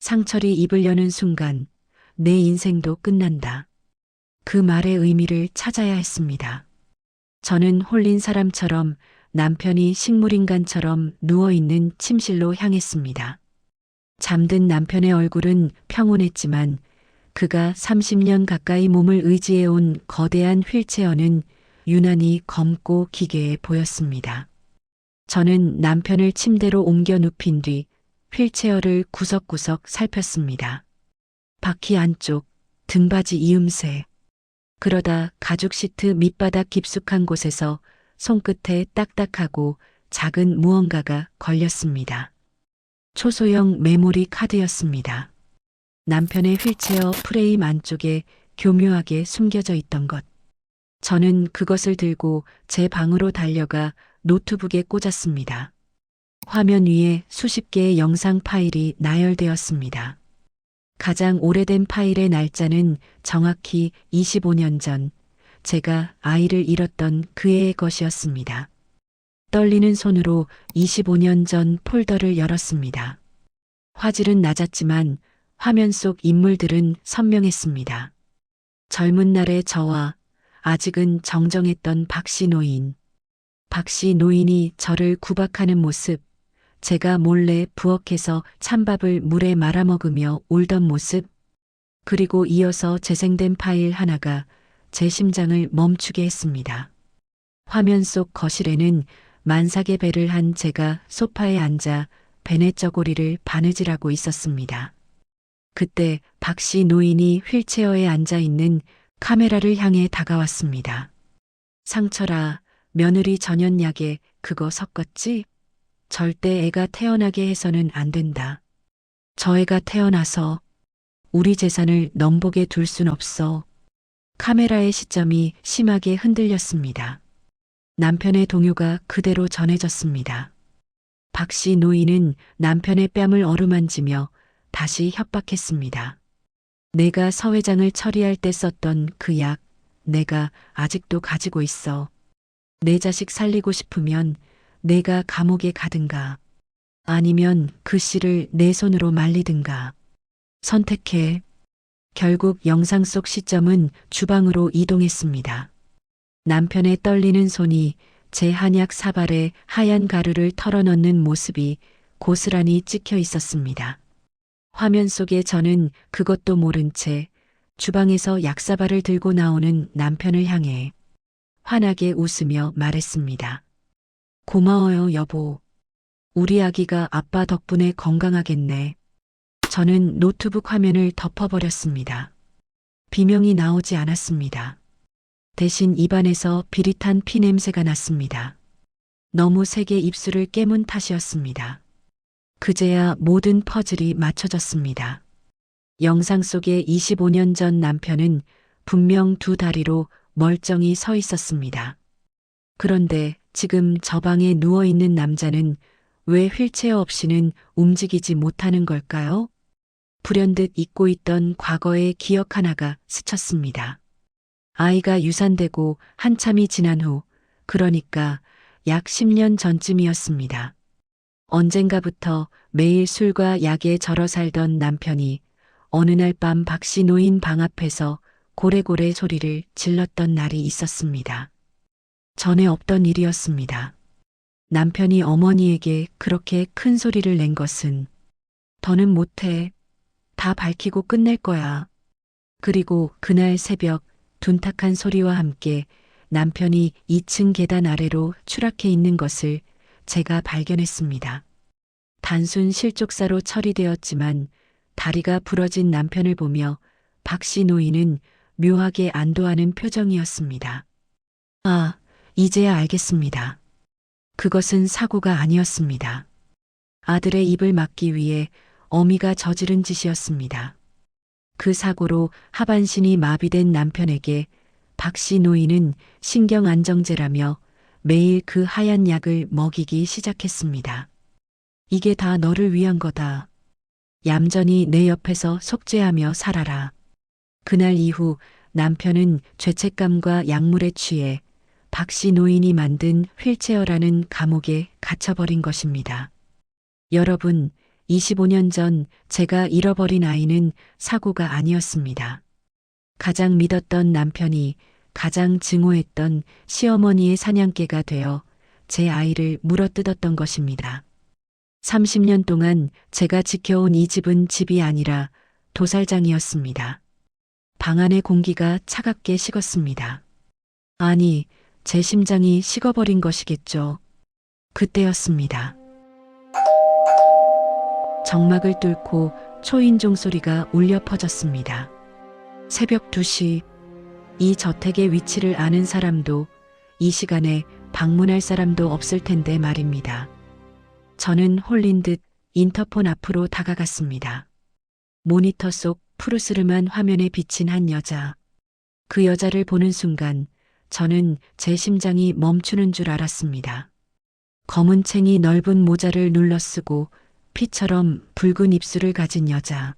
상철이 입을 여는 순간 내 인생도 끝난다. 그 말의 의미를 찾아야 했습니다. 저는 홀린 사람처럼 남편이 식물인간처럼 누워있는 침실로 향했습니다. 잠든 남편의 얼굴은 평온했지만 그가 30년 가까이 몸을 의지해온 거대한 휠체어는 유난히 검고 기괴해 보였습니다. 저는 남편을 침대로 옮겨 눕힌 뒤 휠체어를 구석구석 살폈습니다. 바퀴 안쪽, 등받이 이음새. 그러다 가죽 시트 밑바닥 깊숙한 곳에서 손끝에 딱딱하고 작은 무언가가 걸렸습니다. 초소형 메모리 카드였습니다. 남편의 휠체어 프레임 안쪽에 교묘하게 숨겨져 있던 것. 저는 그것을 들고 제 방으로 달려가 노트북에 꽂았습니다. 화면 위에 수십 개의 영상 파일이 나열되었습니다. 가장 오래된 파일의 날짜는 정확히 25년 전, 제가 아이를 잃었던 그 해의 것이었습니다. 떨리는 손으로 25년 전 폴더를 열었습니다. 화질은 낮았지만 화면 속 인물들은 선명했습니다. 젊은 날의 저와 아직은 정정했던 박씨 노인. 박씨 노인이 저를 구박하는 모습, 제가 몰래 부엌에서 찬밥을 물에 말아먹으며 울던 모습, 그리고 이어서 재생된 파일 하나가 제 심장을 멈추게 했습니다. 화면 속 거실에는 만삭의 배를 한 제가 소파에 앉아 베네 저고리를 바느질하고 있었습니다. 그때 박씨 노인이 휠체어에 앉아 있는 카메라를 향해 다가왔습니다. 상철아, 며느리 전연약에 그거 섞었지? 절대 애가 태어나게 해서는 안 된다. 저 애가 태어나서 우리 재산을 넘보게 둘 순 없어. 카메라의 시점이 심하게 흔들렸습니다. 남편의 동요가 그대로 전해졌습니다. 박씨 노인은 남편의 뺨을 어루만지며 다시 협박했습니다. 내가 서 회장을 처리할 때 썼던 그 약, 내가 아직도 가지고 있어. 내 자식 살리고 싶으면 내가 감옥에 가든가, 아니면 그 씨를 내 손으로 말리든가. 선택해. 결국 영상 속 시점은 주방으로 이동했습니다. 남편의 떨리는 손이 제 한약 사발에 하얀 가루를 털어넣는 모습이 고스란히 찍혀 있었습니다. 화면 속에 저는 그것도 모른 채 주방에서 약사발을 들고 나오는 남편을 향해 환하게 웃으며 말했습니다. 고마워요, 여보. 우리 아기가 아빠 덕분에 건강하겠네. 저는 노트북 화면을 덮어버렸습니다. 비명이 나오지 않았습니다. 대신 입안에서 비릿한 피 냄새가 났습니다. 너무 세게 입술을 깨문 탓이었습니다. 그제야 모든 퍼즐이 맞춰졌습니다. 영상 속의 25년 전 남편은 분명 두 다리로 멀쩡히 서 있었습니다. 그런데 지금 저 방에 누워있는 남자는 왜 휠체어 없이는 움직이지 못하는 걸까요? 불현듯 잊고 있던 과거의 기억 하나가 스쳤습니다. 아이가 유산되고 한참이 지난 후, 그러니까 약 10년 전쯤이었습니다. 언젠가부터 매일 술과 약에 절어 살던 남편이 어느 날 밤 박씨 노인 방 앞에서 고래고래 소리를 질렀던 날이 있었습니다. 전에 없던 일이었습니다. 남편이 어머니에게 그렇게 큰 소리를 낸 것은 더는 못해. 다 밝히고 끝낼 거야. 그리고 그날 새벽 둔탁한 소리와 함께 남편이 2층 계단 아래로 추락해 있는 것을 제가 발견했습니다. 단순 실족사로 처리되었지만 다리가 부러진 남편을 보며 박씨 노인은 묘하게 안도하는 표정이었습니다. 아, 이제야 알겠습니다. 그것은 사고가 아니었습니다. 아들의 입을 막기 위해 어미가 저지른 짓이었습니다. 그 사고로 하반신이 마비된 남편에게 박씨 노인은 신경안정제라며 매일 그 하얀 약을 먹이기 시작했습니다. 이게 다 너를 위한 거다. 얌전히 내 옆에서 속죄하며 살아라. 그날 이후 남편은 죄책감과 약물에 취해 박씨 노인이 만든 휠체어라는 감옥에 갇혀버린 것입니다. 여러분, 25년 전 제가 잃어버린 아이는 사고가 아니었습니다. 가장 믿었던 남편이 가장 증오했던 시어머니의 사냥개가 되어 제 아이를 물어뜯었던 것입니다. 30년 동안 제가 지켜온 이 집은 집이 아니라 도살장이었습니다. 방 안의 공기가 차갑게 식었습니다. 아니, 제 심장이 식어버린 것이겠죠. 그때였습니다. 정막을 뚫고 초인종 소리가 울려 퍼졌습니다. 새벽 2시, 이 저택의 위치를 아는 사람도 이 시간에 방문할 사람도 없을 텐데 말입니다. 저는 홀린 듯 인터폰 앞으로 다가갔습니다. 모니터 속 푸르스름한 화면에 비친 한 여자. 그 여자를 보는 순간 저는 제 심장이 멈추는 줄 알았습니다. 검은 챙이 넓은 모자를 눌러쓰고 피처럼 붉은 입술을 가진 여자.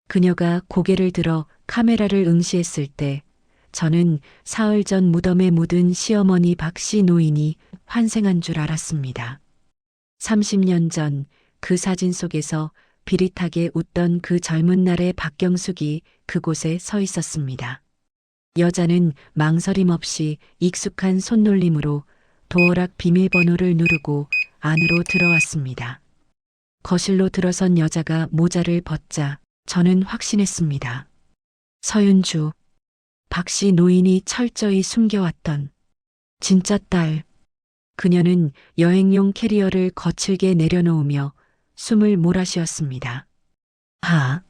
그녀가 고개를 들어 카메라를 응시했을 때 저는 사흘 전 무덤에 묻은 시어머니 박씨 노인이 환생한 줄 알았습니다. 30년 전 그 사진 속에서 비릿하게 웃던 그 젊은 날의 박경숙이 그곳에 서 있었습니다. 여자는 망설임 없이 익숙한 손놀림으로 도어락 비밀번호를 누르고 안으로 들어왔습니다. 거실로 들어선 여자가 모자를 벗자 저는 확신했습니다. 서윤주, 박씨 노인이 철저히 숨겨왔던 진짜 딸. 그녀는 여행용 캐리어를 거칠게 내려놓으며 숨을 몰아쉬었습니다. 아,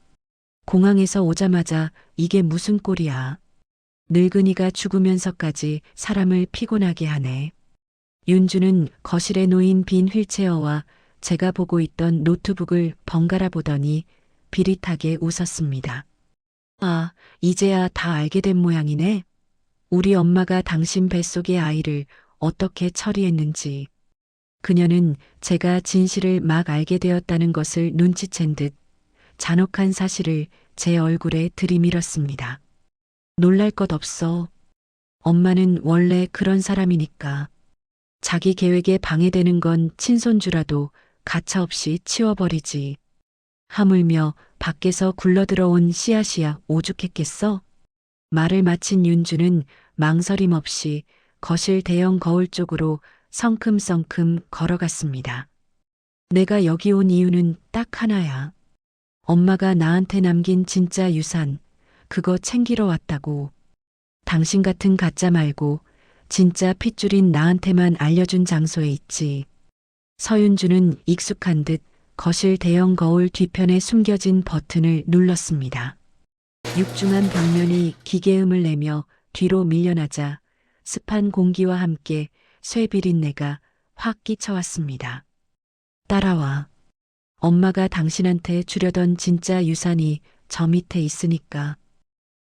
공항에서 오자마자 이게 무슨 꼴이야. 늙은이가 죽으면서까지 사람을 피곤하게 하네. 윤주는 거실에 놓인 빈 휠체어와 제가 보고 있던 노트북을 번갈아 보더니 비릿하게 웃었습니다. 아, 이제야 다 알게 된 모양이네. 우리 엄마가 당신 뱃속의 아이를 어떻게 처리했는지. 그녀는 제가 진실을 막 알게 되었다는 것을 눈치챈 듯 잔혹한 사실을 제 얼굴에 들이밀었습니다. 놀랄 것 없어. 엄마는 원래 그런 사람이니까. 자기 계획에 방해되는 건 친손주라도 가차없이 치워버리지. 하물며 밖에서 굴러들어온 씨앗이야 오죽했겠어? 말을 마친 윤주는 망설임 없이 거실 대형 거울 쪽으로 성큼성큼 걸어갔습니다. 내가 여기 온 이유는 딱 하나야. 엄마가 나한테 남긴 진짜 유산, 그거 챙기러 왔다고. 당신 같은 가짜 말고 진짜 핏줄인 나한테만 알려준 장소에 있지. 서윤주는 익숙한 듯 거실 대형 거울 뒤편에 숨겨진 버튼을 눌렀습니다. 육중한 벽면이 기계음을 내며 뒤로 밀려나자 습한 공기와 함께 쇠 비린내가 확 끼쳐왔습니다. 따라와. 엄마가 당신한테 주려던 진짜 유산이 저 밑에 있으니까.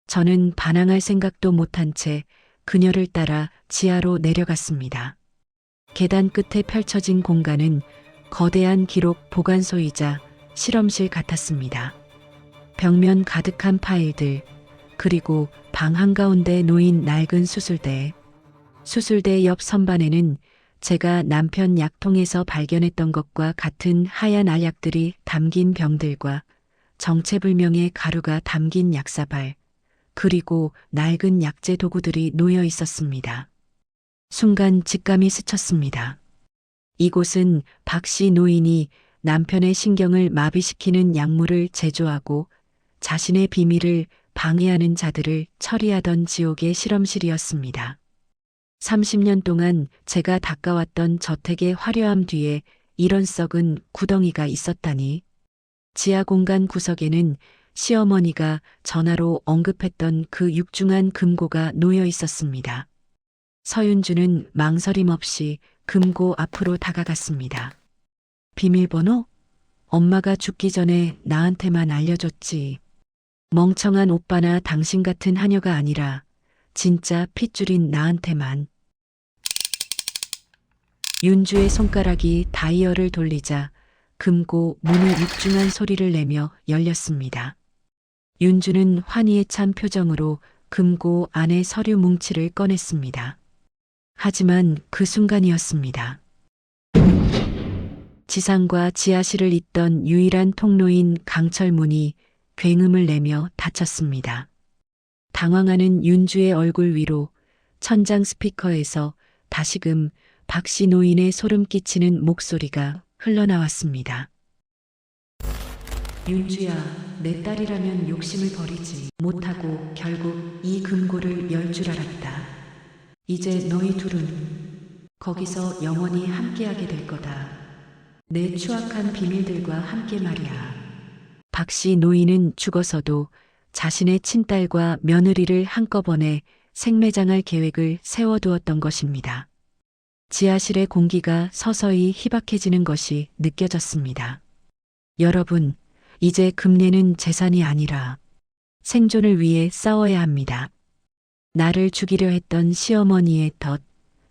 저는 반항할 생각도 못한 채 그녀를 따라 지하로 내려갔습니다. 계단 끝에 펼쳐진 공간은 거대한 기록 보관소이자 실험실 같았습니다. 벽면 가득한 파일들, 그리고 방 한가운데 놓인 낡은 수술대. 수술대 옆 선반에는 제가 남편 약통에서 발견했던 것과 같은 하얀 알약들이 담긴 병들과 정체불명의 가루가 담긴 약사발, 그리고 낡은 약재 도구들이 놓여 있었습니다. 순간 직감이 스쳤습니다. 이곳은 박씨 노인이 남편의 신경을 마비시키는 약물을 제조하고 자신의 비밀을 방해하는 자들을 처리하던 지옥의 실험실이었습니다. 30년 동안 제가 닦아왔던 저택의 화려함 뒤에 이런 썩은 구덩이가 있었다니. 지하 공간 구석에는 시어머니가 전화로 언급했던 그 육중한 금고가 놓여 있었습니다. 서윤주는 망설임 없이 금고 앞으로 다가갔습니다. 비밀번호? 엄마가 죽기 전에 나한테만 알려줬지. 멍청한 오빠나 당신 같은 하녀가 아니라 진짜 핏줄인 나한테만. 윤주의 손가락이 다이얼을 돌리자 금고 문이 육중한 소리를 내며 열렸습니다. 윤주는 환희에 찬 표정으로 금고 안의 서류 뭉치를 꺼냈습니다. 하지만 그 순간이었습니다. 지상과 지하실을 잇던 유일한 통로인 강철문이 굉음을 내며 닫혔습니다. 당황하는 윤주의 얼굴 위로 천장 스피커에서 다시금 박씨 노인의 소름 끼치는 목소리가 흘러나왔습니다. 윤주야, 내 딸이라면 욕심을 버리지 못하고 결국 이 금고를 열 줄 알았다. 이제 너희 둘은 거기서 영원히 함께하게 될 거다. 내 추악한 비밀들과 함께 말이야. 박씨 노인은 죽어서도 자신의 친딸과 며느리를 한꺼번에 생매장할 계획을 세워두었던 것입니다. 지하실의 공기가 서서히 희박해지는 것이 느껴졌습니다. 여러분, 이제 금례는 재산이 아니라 생존을 위해 싸워야 합니다. 나를 죽이려 했던 시어머니의 덫,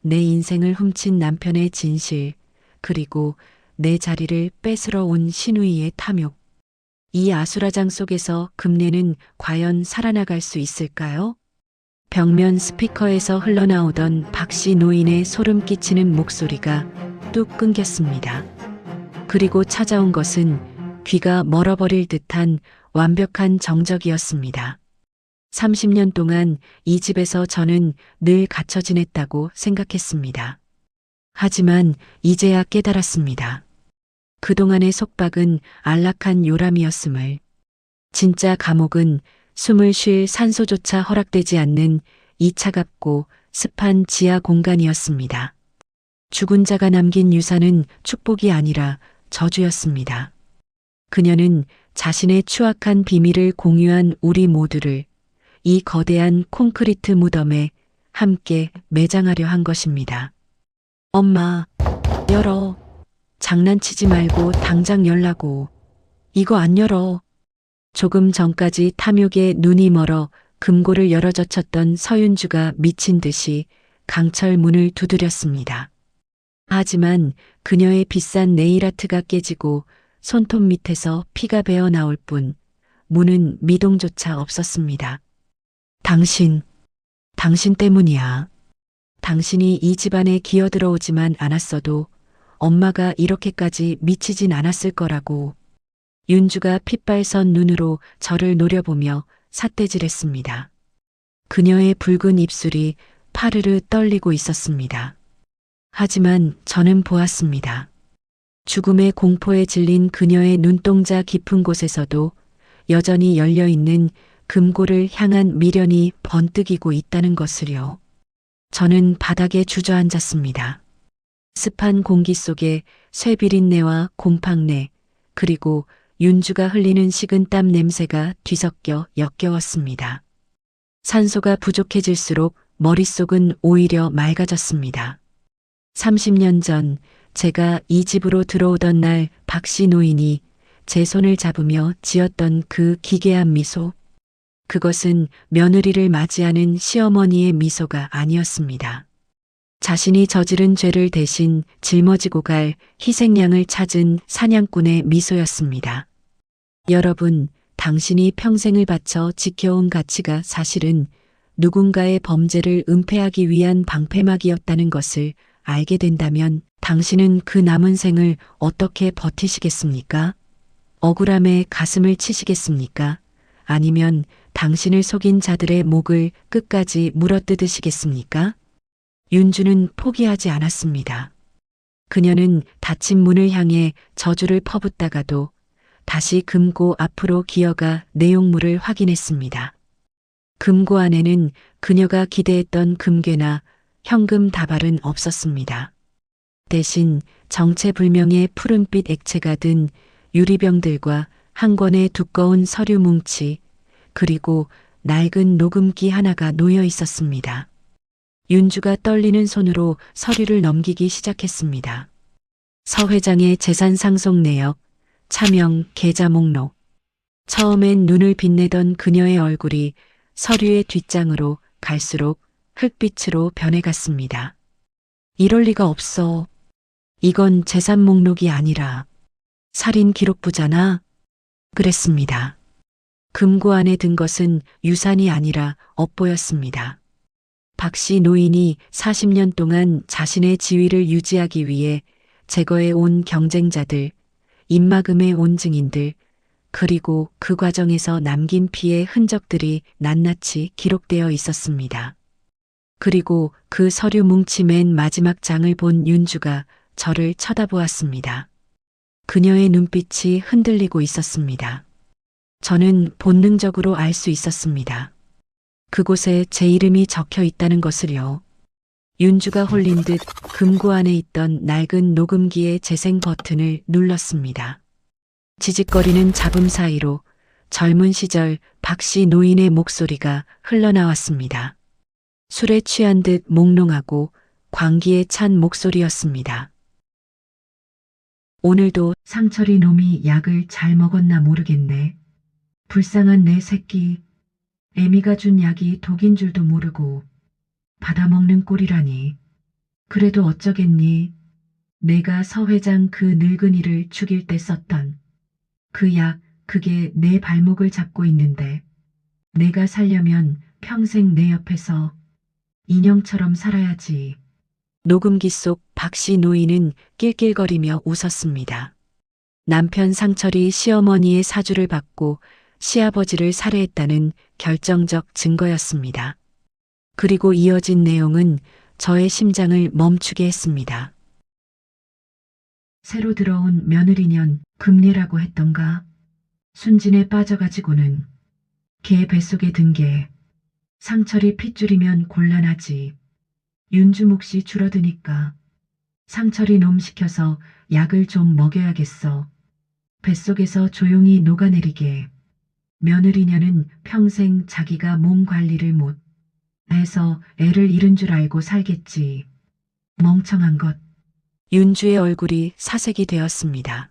내 인생을 훔친 남편의 진실, 그리고 내 자리를 뺏으러 온 시누이의 탐욕. 이 아수라장 속에서 금례는 과연 살아나갈 수 있을까요? 벽면 스피커에서 흘러나오던 박씨 노인의 소름 끼치는 목소리가 뚝 끊겼습니다. 그리고 찾아온 것은 귀가 멀어버릴 듯한 완벽한 정적이었습니다. 30년 동안 이 집에서 저는 늘 갇혀 지냈다고 생각했습니다. 하지만 이제야 깨달았습니다. 그동안의 속박은 안락한 요람이었음을. 진짜 감옥은 숨을 쉴 산소조차 허락되지 않는 이 차갑고 습한 지하 공간이었습니다. 죽은 자가 남긴 유산은 축복이 아니라 저주였습니다. 그녀는 자신의 추악한 비밀을 공유한 우리 모두를 이 거대한 콘크리트 무덤에 함께 매장하려 한 것입니다. 엄마, 열어. 장난치지 말고 당장 열라고. 이거 안 열어. 조금 전까지 탐욕에 눈이 멀어 금고를 열어젖혔던 서윤주가 미친 듯이 강철 문을 두드렸습니다. 하지만 그녀의 비싼 네일아트가 깨지고 손톱 밑에서 피가 배어 나올 뿐 문은 미동조차 없었습니다. 당신 때문이야. 당신이 이 집안에 기어들어오지만 않았어도 엄마가 이렇게까지 미치진 않았을 거라고. 윤주가 핏발선 눈으로 저를 노려보며 삿대질했습니다. 그녀의 붉은 입술이 파르르 떨리고 있었습니다. 하지만 저는 보았습니다. 죽음의 공포에 질린 그녀의 눈동자 깊은 곳에서도 여전히 열려있는 금고를 향한 미련이 번뜩이고 있다는 것을요. 저는 바닥에 주저앉았습니다. 습한 공기 속에 쇠비린내와 곰팡내, 그리고 윤주가 흘리는 식은 땀 냄새가 뒤섞여 역겨웠습니다. 산소가 부족해질수록 머릿속은 오히려 맑아졌습니다. 30년 전 제가 이 집으로 들어오던 날 박씨 노인이 제 손을 잡으며 지었던 그 기괴한 미소. 그것은 며느리를 맞이하는 시어머니의 미소가 아니었습니다. 자신이 저지른 죄를 대신 짊어지고 갈 희생양을 찾은 사냥꾼의 미소였습니다. 여러분, 당신이 평생을 바쳐 지켜온 가치가 사실은 누군가의 범죄를 은폐하기 위한 방패막이었다는 것을 알게 된다면 당신은 그 남은 생을 어떻게 버티시겠습니까? 억울함에 가슴을 치시겠습니까? 아니면 당신을 속인 자들의 목을 끝까지 물어뜯으시겠습니까? 윤주는 포기하지 않았습니다. 그녀는 닫힌 문을 향해 저주를 퍼붓다가도 다시 금고 앞으로 기어가 내용물을 확인했습니다. 금고 안에는 그녀가 기대했던 금괴나 현금 다발은 없었습니다. 대신 정체불명의 푸른빛 액체가 든 유리병들과 한 권의 두꺼운 서류 뭉치, 그리고 낡은 녹음기 하나가 놓여 있었습니다. 윤주가 떨리는 손으로 서류를 넘기기 시작했습니다. 서 회장의 재산 상속 내역, 차명 계좌 목록. 처음엔 눈을 빛내던 그녀의 얼굴이 서류의 뒷장으로 갈수록 흙빛으로 변해갔습니다. 이럴 리가 없어. 이건 재산 목록이 아니라 살인 기록부잖아. 그랬습니다. 금고 안에 든 것은 유산이 아니라 업보였습니다. 박씨 노인이 40년 동안 자신의 지위를 유지하기 위해 제거해 온 경쟁자들, 입막음해 온 증인들, 그리고 그 과정에서 남긴 피의 흔적들이 낱낱이 기록되어 있었습니다. 그리고 그 서류 뭉치 맨 마지막 장을 본 윤주가 저를 쳐다보았습니다. 그녀의 눈빛이 흔들리고 있었습니다. 저는 본능적으로 알 수 있었습니다. 그곳에 제 이름이 적혀 있다는 것을요. 윤주가 홀린 듯 금고 안에 있던 낡은 녹음기의 재생 버튼을 눌렀습니다. 지직거리는 잡음 사이로 젊은 시절 박씨 노인의 목소리가 흘러나왔습니다. 술에 취한 듯 몽롱하고 광기에 찬 목소리였습니다. 오늘도 상철이 놈이 약을 잘 먹었나 모르겠네. 불쌍한 내 새끼. 애미가 준 약이 독인 줄도 모르고 받아먹는 꼴이라니. 그래도 어쩌겠니. 내가 서 회장 그 늙은이를 죽일 때 썼던 그 약, 그게 내 발목을 잡고 있는데 내가 살려면 평생 내 옆에서 인형처럼 살아야지. 녹음기 속 박씨 노인은 낄낄거리며 웃었습니다. 남편 상철이 시어머니의 사주를 받고 시아버지를 살해했다는 결정적 증거였습니다. 그리고 이어진 내용은 저의 심장을 멈추게 했습니다. 새로 들어온 며느리년 금례라고 했던가. 순진에 빠져가지고는 걔 뱃속에 든 게 상철이 핏줄이면 곤란하지. 윤주 몫이 줄어드니까 상철이 놈 시켜서 약을 좀 먹여야겠어. 뱃속에서 조용히 녹아내리게. 며느리녀는 평생 자기가 몸 관리를 못 해서 애를 잃은 줄 알고 살겠지. 멍청한 것. 윤주의 얼굴이 사색이 되었습니다.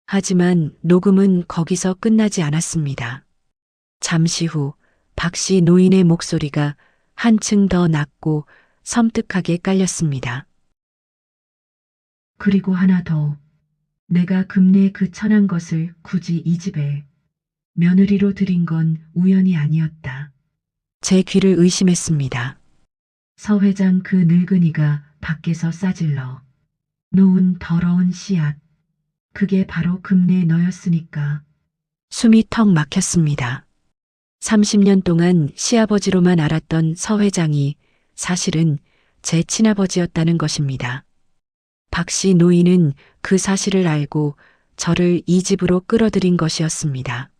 하지만 녹음은 거기서 끝나지 않았습니다. 잠시 후 박씨 노인의 목소리가 한층 더 낮고 섬뜩하게 깔렸습니다. 그리고 하나 더. 내가 금내 그 천한 것을 굳이 이 집에 며느리로 들인 건 우연이 아니었다. 제 귀를 의심했습니다. 서 회장 그 늙은이가 밖에서 싸질러 놓은 더러운 씨앗. 그게 바로 금내 너였으니까. 숨이 턱 막혔습니다. 30년 동안 시아버지로만 알았던 서 회장이 사실은 제 친아버지였다는 것입니다. 박씨 노인은 그 사실을 알고 저를 이 집으로 끌어들인 것이었습니다.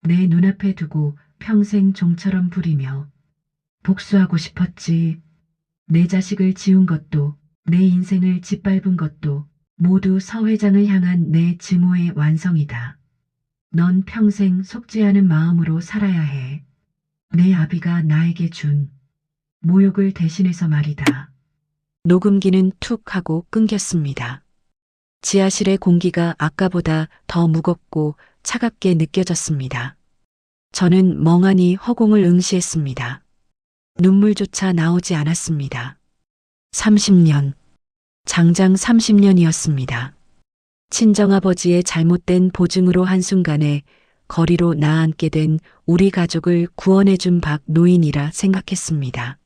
내 눈앞에 두고 평생 종처럼 부리며 복수하고 싶었지. 내 자식을 지운 것도 내 인생을 짓밟은 것도 모두 서 회장을 향한 내 증오의 완성이다. 넌 평생 속지 않은 마음으로 살아야 해. 내 아비가 나에게 준 모욕을 대신해서 말이다. 녹음기는 툭 하고 끊겼습니다. 지하실의 공기가 아까보다 더 무겁고 차갑게 느껴졌습니다. 저는 멍하니 허공을 응시했습니다. 눈물조차 나오지 않았습니다. 30년. 장장 30년이었습니다. 친정아버지의 잘못된 보증으로 한순간에 거리로 나앉게 된 우리 가족을 구원해준 박 노인이라 생각했습니다.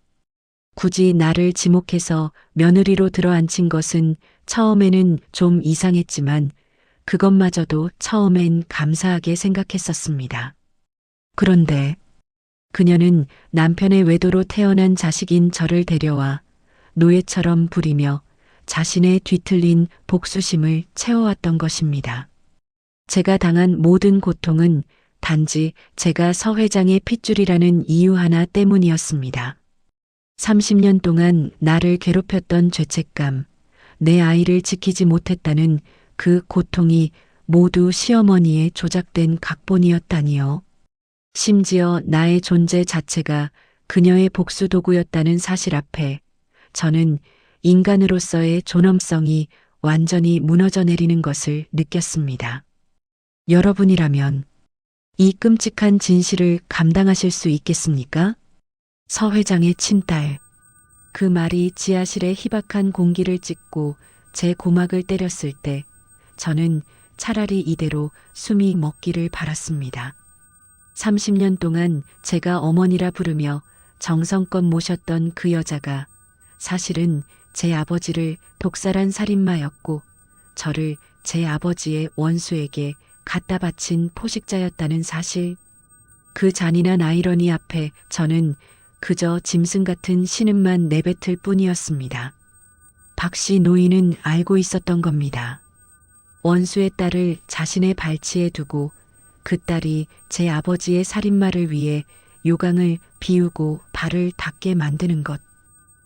굳이 나를 지목해서 며느리로 들어앉힌 것은 처음에는 좀 이상했지만 그것마저도 처음엔 감사하게 생각했었습니다. 그런데 그녀는 남편의 외도로 태어난 자식인 저를 데려와 노예처럼 부리며 자신의 뒤틀린 복수심을 채워왔던 것입니다. 제가 당한 모든 고통은 단지 제가 서 회장의 핏줄이라는 이유 하나 때문이었습니다. 30년 동안 나를 괴롭혔던 죄책감, 내 아이를 지키지 못했다는 그 고통이 모두 시어머니의 조작된 각본이었다니요. 심지어 나의 존재 자체가 그녀의 복수 도구였다는 사실 앞에 저는 인간으로서의 존엄성이 완전히 무너져 내리는 것을 느꼈습니다. 여러분이라면 이 끔찍한 진실을 감당하실 수 있겠습니까? 서 회장의 친딸. 그 말이 지하실의 희박한 공기를 찢고 제 고막을 때렸을 때 저는 차라리 이대로 숨이 멎기를 바랐습니다. 30년 동안 제가 어머니라 부르며 정성껏 모셨던 그 여자가 사실은 제 아버지를 독살한 살인마였고 저를 제 아버지의 원수에게 갖다 바친 포식자였다는 사실. 그 잔인한 아이러니 앞에 저는 그저 짐승 같은 신음만 내뱉을 뿐이었습니다. 박씨 노인은 알고 있었던 겁니다. 원수의 딸을 자신의 발치에 두고 그 딸이 제 아버지의 살인마를 위해 요강을 비우고 발을 닿게 만드는 것.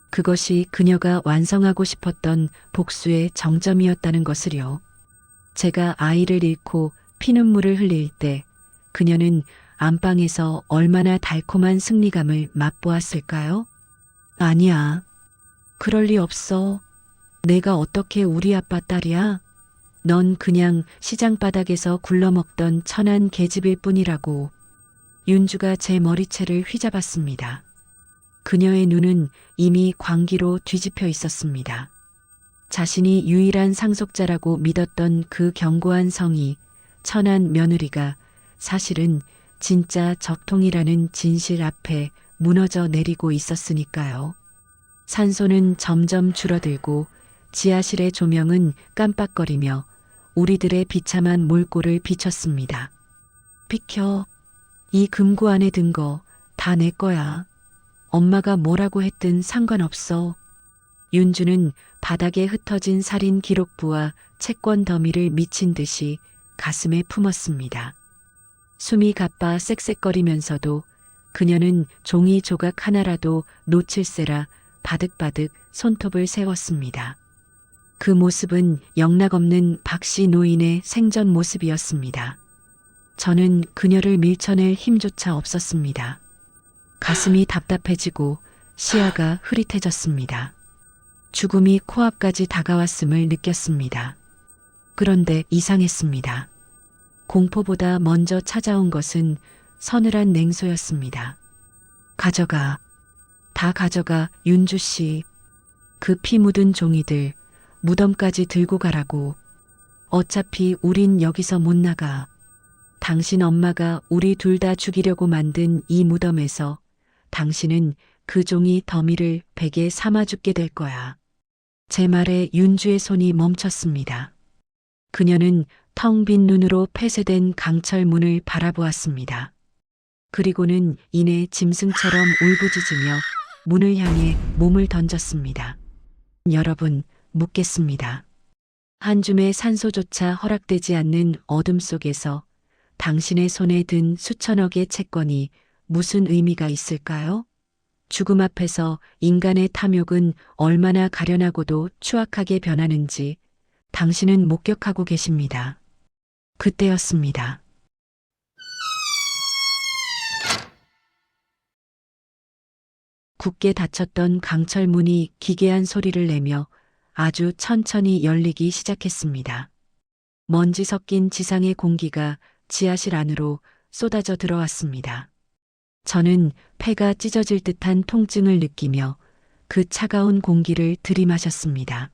그것이 그녀가 완성하고 싶었던 복수의 정점이었다는 것을요. 제가 아이를 잃고 피눈물을 흘릴 때 그녀는 안방에서 얼마나 달콤한 승리감을 맛보았을까요? 아니야. 그럴 리 없어. 내가 어떻게 우리 아빠 딸이야? 넌 그냥 시장 바닥에서 굴러먹던 천한 계집일 뿐이라고. 윤주가 제 머리채를 휘잡았습니다. 그녀의 눈은 이미 광기로 뒤집혀 있었습니다. 자신이 유일한 상속자라고 믿었던 그 견고한 성이 천한 며느리가 사실은 진짜 적통이라는 진실 앞에 무너져 내리고 있었으니까요. 산소는 점점 줄어들고 지하실의 조명은 깜빡거리며 우리들의 비참한 몰골을 비췄습니다. 비켜. 이 금고 안에 든 거 다 내 거야. 엄마가 뭐라고 했든 상관없어. 윤주는 바닥에 흩어진 살인 기록부와 채권 더미를 미친 듯이 가슴에 품었습니다. 숨이 가빠 쌕쌕거리면서도 그녀는 종이 조각 하나라도 놓칠세라 바득바득 손톱을 세웠습니다. 그 모습은 영락없는 박씨 노인의 생전 모습이었습니다. 저는 그녀를 밀쳐낼 힘조차 없었습니다. 가슴이 답답해지고 시야가 흐릿해졌습니다. 죽음이 코앞까지 다가왔음을 느꼈습니다. 그런데 이상했습니다. 공포보다 먼저 찾아온 것은 서늘한 냉소였습니다. 가져가. 다 가져가, 윤주 씨. 그 피 묻은 종이들 무덤까지 들고 가라고. 어차피 우린 여기서 못 나가. 당신 엄마가 우리 둘 다 죽이려고 만든 이 무덤에서 당신은 그 종이 더미를 베개 삼아 죽게 될 거야. 제 말에 윤주의 손이 멈췄습니다. 그녀는 텅 빈 눈으로 폐쇄된 강철 문을 바라보았습니다. 그리고는 이내 짐승처럼 울부짖으며 문을 향해 몸을 던졌습니다. 여러분, 묻겠습니다. 한 줌의 산소조차 허락되지 않는 어둠 속에서 당신의 손에 든 수천억의 채권이 무슨 의미가 있을까요? 죽음 앞에서 인간의 탐욕은 얼마나 가련하고도 추악하게 변하는지 당신은 목격하고 계십니다. 그때였습니다. 굳게 닫혔던 강철 문이 기괴한 소리를 내며 아주 천천히 열리기 시작했습니다. 먼지 섞인 지상의 공기가 지하실 안으로 쏟아져 들어왔습니다. 저는 폐가 찢어질 듯한 통증을 느끼며 그 차가운 공기를 들이마셨습니다.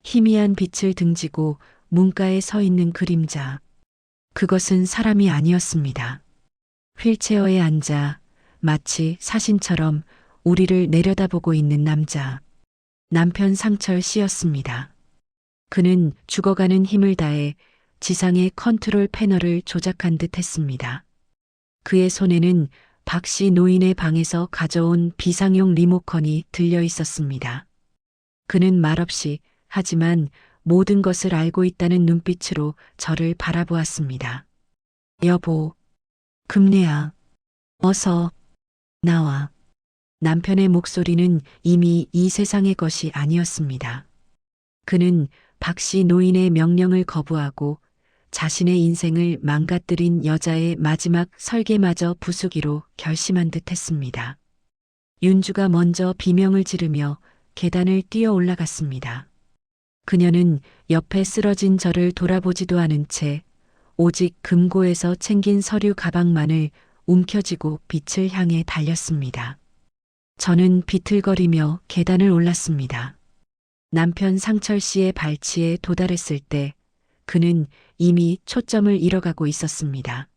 희미한 빛을 등지고 문가에 서 있는 그림자. 그것은 사람이 아니었습니다. 휠체어에 앉아 마치 사신처럼 우리를 내려다보고 있는 남자. 남편 상철 씨였습니다. 그는 죽어가는 힘을 다해 지상의 컨트롤 패널을 조작한 듯 했습니다. 그의 손에는 박씨 노인의 방에서 가져온 비상용 리모컨이 들려 있었습니다. 그는 말없이 하지만 모든 것을 알고 있다는 눈빛으로 저를 바라보았습니다. 여보, 금내야. 어서 나와. 남편의 목소리는 이미 이 세상의 것이 아니었습니다. 그는 박씨 노인의 명령을 거부하고 자신의 인생을 망가뜨린 여자의 마지막 설계마저 부수기로 결심한 듯 했습니다. 윤주가 먼저 비명을 지르며 계단을 뛰어 올라갔습니다. 그녀는 옆에 쓰러진 저를 돌아보지도 않은 채 오직 금고에서 챙긴 서류 가방만을 움켜쥐고 빛을 향해 달렸습니다. 저는 비틀거리며 계단을 올랐습니다. 남편 상철 씨의 발치에 도달했을 때 그는 이미 초점을 잃어가고 있었습니다.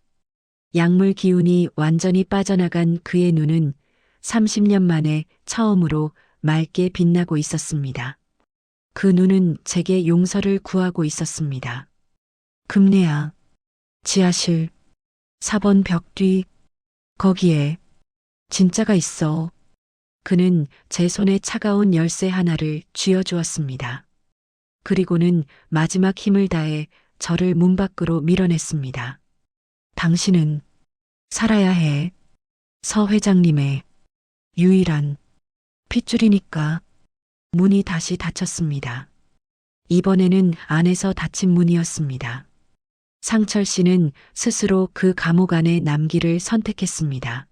약물 기운이 완전히 빠져나간 그의 눈은 30년 만에 처음으로 맑게 빛나고 있었습니다. 그 눈은 제게 용서를 구하고 있었습니다. 금내야, 지하실 4번 벽 뒤, 거기에 진짜가 있어. 그는 제 손에 차가운 열쇠 하나를 쥐어주었습니다. 그리고는 마지막 힘을 다해 저를 문 밖으로 밀어냈습니다. 당신은 살아야 해. 서 회장님의 유일한 핏줄이니까. 문이 다시 닫혔습니다. 이번에는 안에서 닫힌 문이었습니다. 상철 씨는 스스로 그 감옥 안에 남기를 선택했습니다.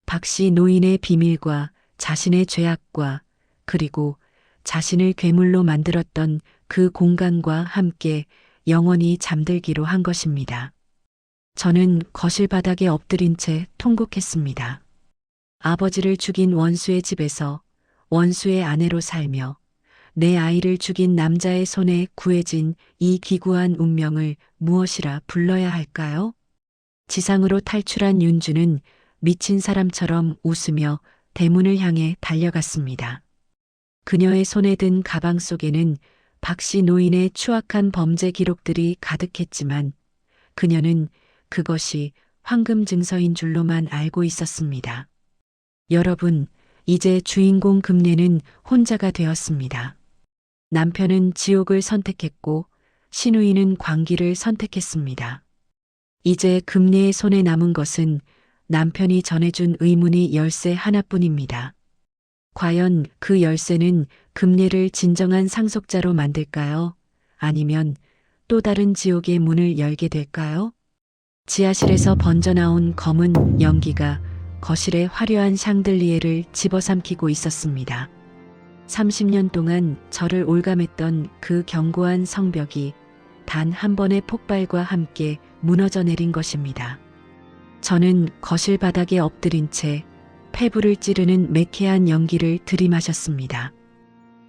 박 씨 노인의 비밀과 자신의 죄악과 그리고 자신을 괴물로 만들었던 그 공간과 함께 영원히 잠들기로 한 것입니다. 저는 거실 바닥에 엎드린 채 통곡했습니다. 아버지를 죽인 원수의 집에서 원수의 아내로 살며 내 아이를 죽인 남자의 손에 구해진 이 기구한 운명을 무엇이라 불러야 할까요? 지상으로 탈출한 윤주는 미친 사람처럼 웃으며 대문을 향해 달려갔습니다. 그녀의 손에 든 가방 속에는 박 씨 노인의 추악한 범죄 기록들이 가득했지만 그녀는 그것이 황금 증서인 줄로만 알고 있었습니다. 여러분, 이제 주인공 금례는 혼자가 되었습니다. 남편은 지옥을 선택했고 신우이는 광기를 선택했습니다. 이제 금례의 손에 남은 것은 남편이 전해준 의문의 열쇠 하나뿐입니다. 과연 그 열쇠는 금례를 진정한 상속자로 만들까요? 아니면 또 다른 지옥의 문을 열게 될까요? 지하실에서 번져나온 검은 연기가 거실의 화려한 샹들리에를 집어삼키고 있었습니다. 30년 동안 저를 올감했던 그 견고한 성벽이 단 한 번의 폭발과 함께 무너져 내린 것입니다. 저는 거실 바닥에 엎드린 채 폐부를 찌르는 매캐한 연기를 들이마셨습니다.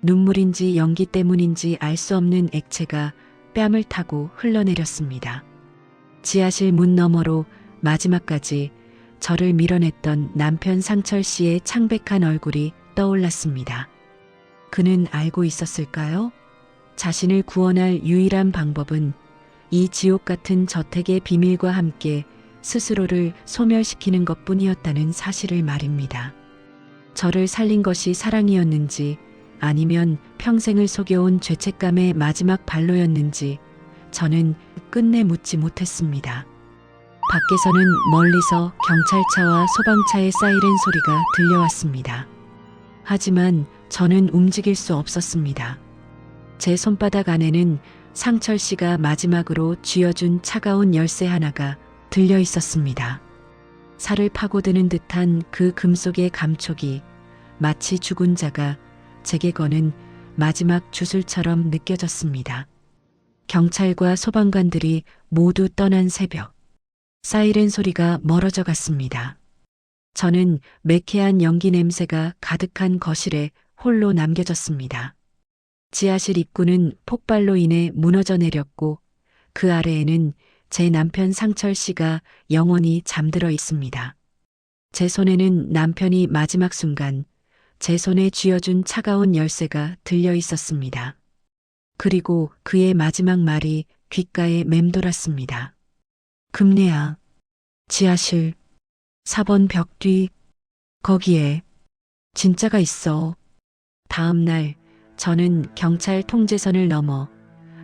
눈물인지 연기 때문인지 알 수 없는 액체가 뺨을 타고 흘러내렸습니다. 지하실 문 너머로 마지막까지 저를 밀어냈던 남편 상철 씨의 창백한 얼굴이 떠올랐습니다. 그는 알고 있었을까요? 자신을 구원할 유일한 방법은 이 지옥 같은 저택의 비밀과 함께 스스로를 소멸시키는 것뿐이었다는 사실을 말입니다. 저를 살린 것이 사랑이었는지 아니면 평생을 속여온 죄책감의 마지막 발로였는지 저는 끝내 묻지 못했습니다. 밖에서는 멀리서 경찰차와 소방차의 사이렌 소리가 들려왔습니다. 하지만 저는 움직일 수 없었습니다. 제 손바닥 안에는 상철 씨가 마지막으로 쥐어준 차가운 열쇠 하나가 들려 있었습니다. 살을 파고드는 듯한 그 금속의 감촉이 마치 죽은 자가 제게 거는 마지막 주술처럼 느껴졌습니다. 경찰과 소방관들이 모두 떠난 새벽. 사이렌 소리가 멀어져 갔습니다. 저는 매캐한 연기 냄새가 가득한 거실에 홀로 남겨졌습니다. 지하실 입구는 폭발로 인해 무너져 내렸고 그 아래에는 제 남편 상철 씨가 영원히 잠들어 있습니다. 제 손에는 남편이 마지막 순간 제 손에 쥐어준 차가운 열쇠가 들려 있었습니다. 그리고 그의 마지막 말이 귓가에 맴돌았습니다. 금례야, 지하실 4번 벽 뒤, 거기에 진짜가 있어. 다음 날 저는 경찰 통제선을 넘어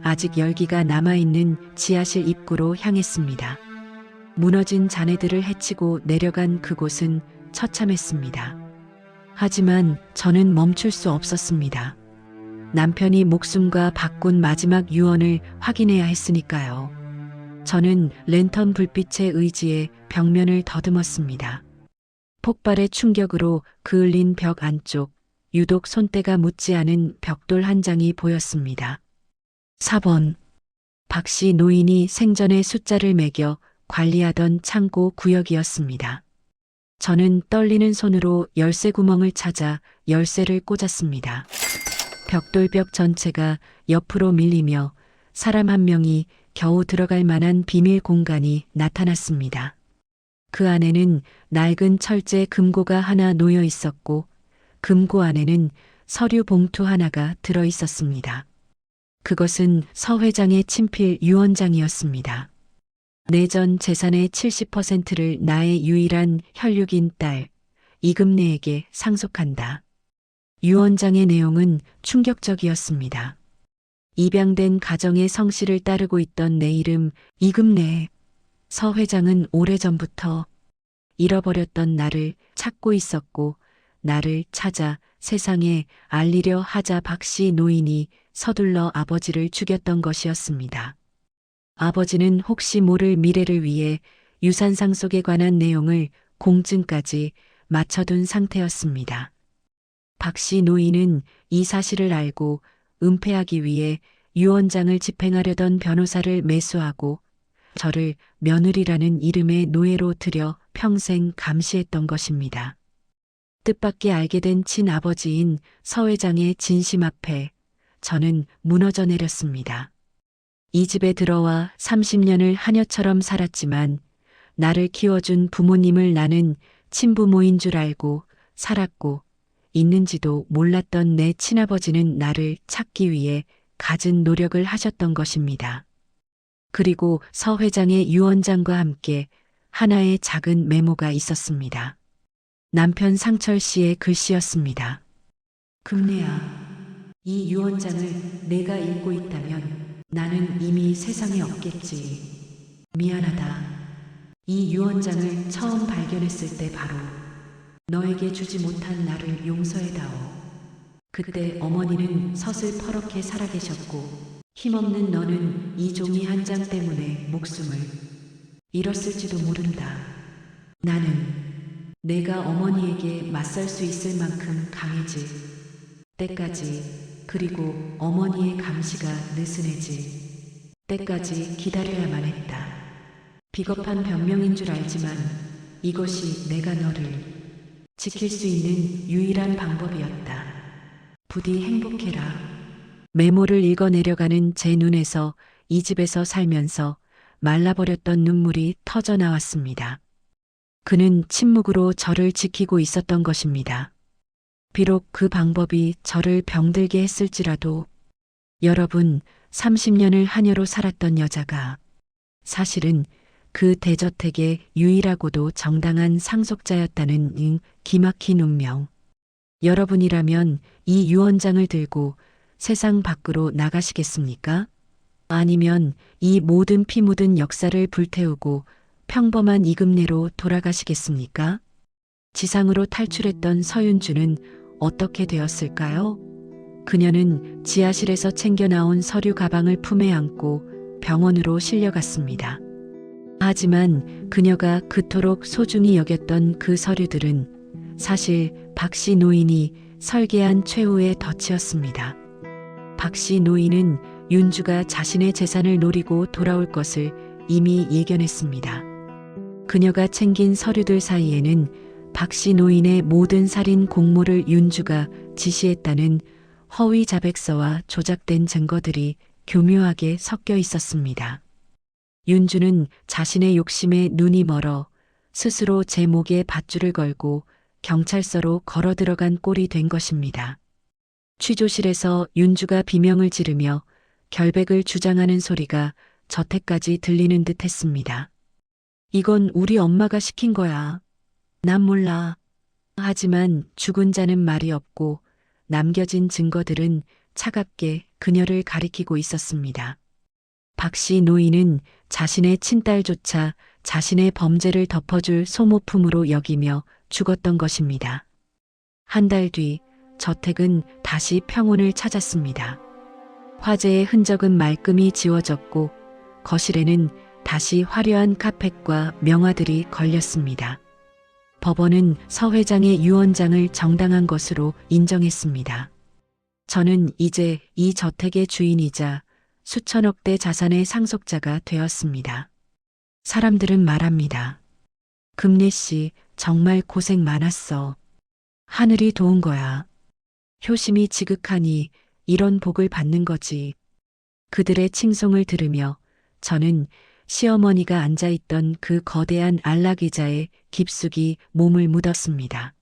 아직 열기가 남아있는 지하실 입구로 향했습니다. 무너진 잔해들을 헤치고 내려간 그곳은 처참했습니다. 하지만 저는 멈출 수 없었습니다. 남편이 목숨과 바꾼 마지막 유언을 확인해야 했으니까요. 저는 랜턴 불빛의 의지에 벽면을 더듬었습니다. 폭발의 충격으로 그을린 벽 안쪽, 유독 손때가 묻지 않은 벽돌 한 장이 보였습니다. 4번. 박 씨 노인이 생전에 숫자를 매겨 관리하던 창고 구역이었습니다. 저는 떨리는 손으로 열쇠 구멍을 찾아 열쇠를 꽂았습니다. 벽돌벽 전체가 옆으로 밀리며 사람 한 명이 겨우 들어갈 만한 비밀 공간이 나타났습니다. 그 안에는 낡은 철제 금고가 하나 놓여 있었고 금고 안에는 서류 봉투 하나가 들어 있었습니다. 그것은 서 회장의 친필 유언장이었습니다. 내 전 재산의 70%를 나의 유일한 혈육인 딸, 이금래에게 상속한다. 유언장의 내용은 충격적이었습니다. 입양된 가정의 성씨를 따르고 있던 내 이름 이금래. 서 회장은 오래전부터 잃어버렸던 나를 찾고 있었고 나를 찾아 세상에 알리려 하자 박씨 노인이 서둘러 아버지를 죽였던 것이었습니다. 아버지는 혹시 모를 미래를 위해 유산 상속에 관한 내용을 공증까지 맞춰둔 상태였습니다. 박씨 노인은 이 사실을 알고 은폐하기 위해 유언장을 집행하려던 변호사를 매수하고 저를 며느리라는 이름의 노예로 들여 평생 감시했던 것입니다. 뜻밖의 알게 된 친아버지인 서 회장의 진심 앞에 저는 무너져 내렸습니다. 이 집에 들어와 30년을 하녀처럼 살았지만 나를 키워준 부모님을 나는 친부모인 줄 알고 살았고 있는지도 몰랐던 내 친아버지는 나를 찾기 위해 갖은 노력을 하셨던 것입니다. 그리고 서 회장의 유언장과 함께 하나의 작은 메모가 있었습니다. 남편 상철 씨의 글씨였습니다. 금래야, 이 유언장을 내가 읽고 있다면 나는 이미 세상에 없겠지. 미안하다. 이 유언장을 처음 발견했을 때 바로 너에게 주지 못한 나를 용서해다오. 그때 어머니는 서슬퍼렇게 살아계셨고 힘없는 너는 이 종이 한 장 때문에 목숨을 잃었을지도 모른다. 나는 내가 어머니에게 맞설 수 있을 만큼 강해질 때까지 그리고 어머니의 감시가 느슨해질 때까지 기다려야만 했다. 비겁한 변명인 줄 알지만 이것이 내가 너를 지킬 수 있는 유일한 방법이었다. 부디 행복해라. 메모를 읽어 내려가는 제 눈에서 이 집에서 살면서 말라버렸던 눈물이 터져 나왔습니다. 그는 침묵으로 저를 지키고 있었던 것입니다. 비록 그 방법이 저를 병들게 했을지라도 여러분 30년을 하녀로 살았던 여자가 사실은 그 대저택의 유일하고도 정당한 상속자였다는 기막힌 운명. 여러분이라면 이 유언장을 들고 세상 밖으로 나가시겠습니까? 아니면 이 모든 피 묻은 역사를 불태우고 평범한 이금래로 돌아가시겠습니까? 지상으로 탈출했던 서윤주는 어떻게 되었을까요? 그녀는 지하실에서 챙겨 나온 서류 가방을 품에 안고 병원으로 실려갔습니다. 하지만 그녀가 그토록 소중히 여겼던 그 서류들은 사실 박씨 노인이 설계한 최후의 덫이었습니다. 박씨 노인은 윤주가 자신의 재산을 노리고 돌아올 것을 이미 예견했습니다. 그녀가 챙긴 서류들 사이에는 박씨 노인의 모든 살인 공모를 윤주가 지시했다는 허위 자백서와 조작된 증거들이 교묘하게 섞여 있었습니다. 윤주는 자신의 욕심에 눈이 멀어 스스로 제 목에 밧줄을 걸고 경찰서로 걸어 들어간 꼴이 된 것입니다. 취조실에서 윤주가 비명을 지르며 결백을 주장하는 소리가 저택까지 들리는 듯 했습니다. 이건 우리 엄마가 시킨 거야. 난 몰라. 하지만 죽은 자는 말이 없고 남겨진 증거들은 차갑게 그녀를 가리키고 있었습니다. 박씨 노인은 자신의 친딸조차 자신의 범죄를 덮어줄 소모품으로 여기며 죽었던 것입니다. 한 달 뒤 저택은 다시 평온을 찾았습니다. 화재의 흔적은 말끔히 지워졌고 거실에는 다시 화려한 카펫과 명화들이 걸렸습니다. 법원은 서 회장의 유언장을 정당한 것으로 인정했습니다. 저는 이제 이 저택의 주인이자 수천억대 자산의 상속자가 되었습니다. 사람들은 말합니다. 금래 씨 정말 고생 많았어. 하늘이 도운 거야. 효심이 지극하니 이런 복을 받는 거지. 그들의 칭송을 들으며 저는 시어머니가 앉아있던 그 거대한 안락의자에 깊숙이 몸을 묻었습니다.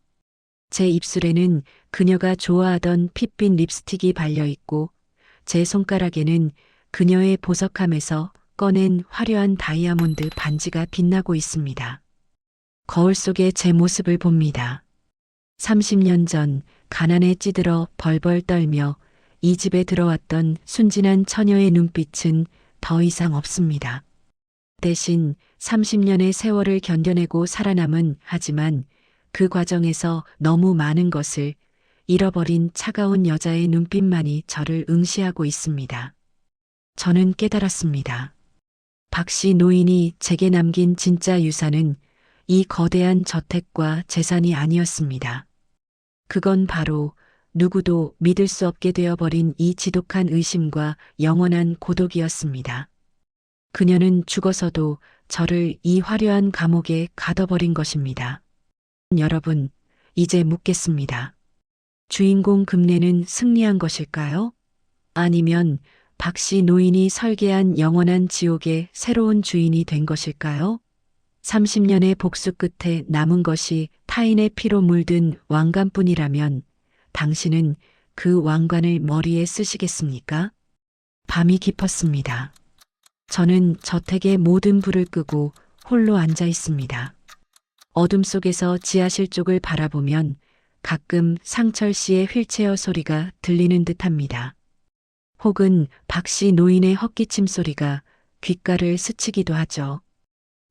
제 입술에는 그녀가 좋아하던 핏빛 립스틱이 발려있고 제 손가락에는 그녀의 보석함에서 꺼낸 화려한 다이아몬드 반지가 빛나고 있습니다. 거울 속에 제 모습을 봅니다. 30년 전 가난에 찌들어 벌벌 떨며 이 집에 들어왔던 순진한 처녀의 눈빛은 더 이상 없습니다. 대신 30년의 세월을 견뎌내고 살아남은 하지만 그 과정에서 너무 많은 것을 잃어버린 차가운 여자의 눈빛만이 저를 응시하고 있습니다. 저는 깨달았습니다. 박씨 노인이 제게 남긴 진짜 유산은 이 거대한 저택과 재산이 아니었습니다. 그건 바로 누구도 믿을 수 없게 되어버린 이 지독한 의심과 영원한 고독이었습니다. 그녀는 죽어서도 저를 이 화려한 감옥에 가둬버린 것입니다. 여러분, 이제 묻겠습니다. 주인공 금례는 승리한 것일까요? 아니면 박씨 노인이 설계한 영원한 지옥의 새로운 주인이 된 것일까요? 30년의 복수 끝에 남은 것이 타인의 피로 물든 왕관뿐이라면 당신은 그 왕관을 머리에 쓰시겠습니까? 밤이 깊었습니다. 저는 저택의 모든 불을 끄고 홀로 앉아 있습니다. 어둠 속에서 지하실 쪽을 바라보면 가끔 상철 씨의 휠체어 소리가 들리는 듯합니다. 혹은 박씨 노인의 헛기침 소리가 귓가를 스치기도 하죠.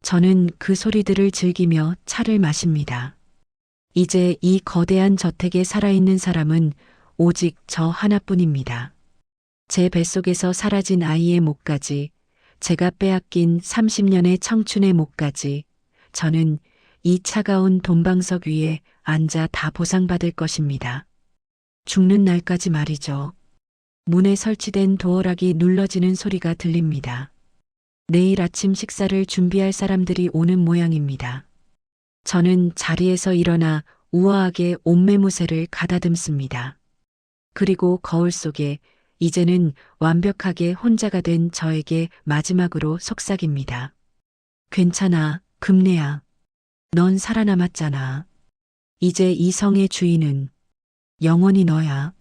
저는 그 소리들을 즐기며 차를 마십니다. 이제 이 거대한 저택에 살아있는 사람은 오직 저 하나뿐입니다. 제 뱃속에서 사라진 아이의 목까지, 제가 빼앗긴 30년의 청춘의 목까지, 저는 이 차가운 돈방석 위에 앉아 다 보상받을 것입니다. 죽는 날까지 말이죠. 문에 설치된 도어락이 눌러지는 소리가 들립니다. 내일 아침 식사를 준비할 사람들이 오는 모양입니다. 저는 자리에서 일어나 우아하게 옷매무새를 가다듬습니다. 그리고 거울 속에 이제는 완벽하게 혼자가 된 저에게 마지막으로 속삭입니다. 괜찮아, 금례야. 넌 살아남았잖아. 이제 이 성의 주인은 영원히 너야.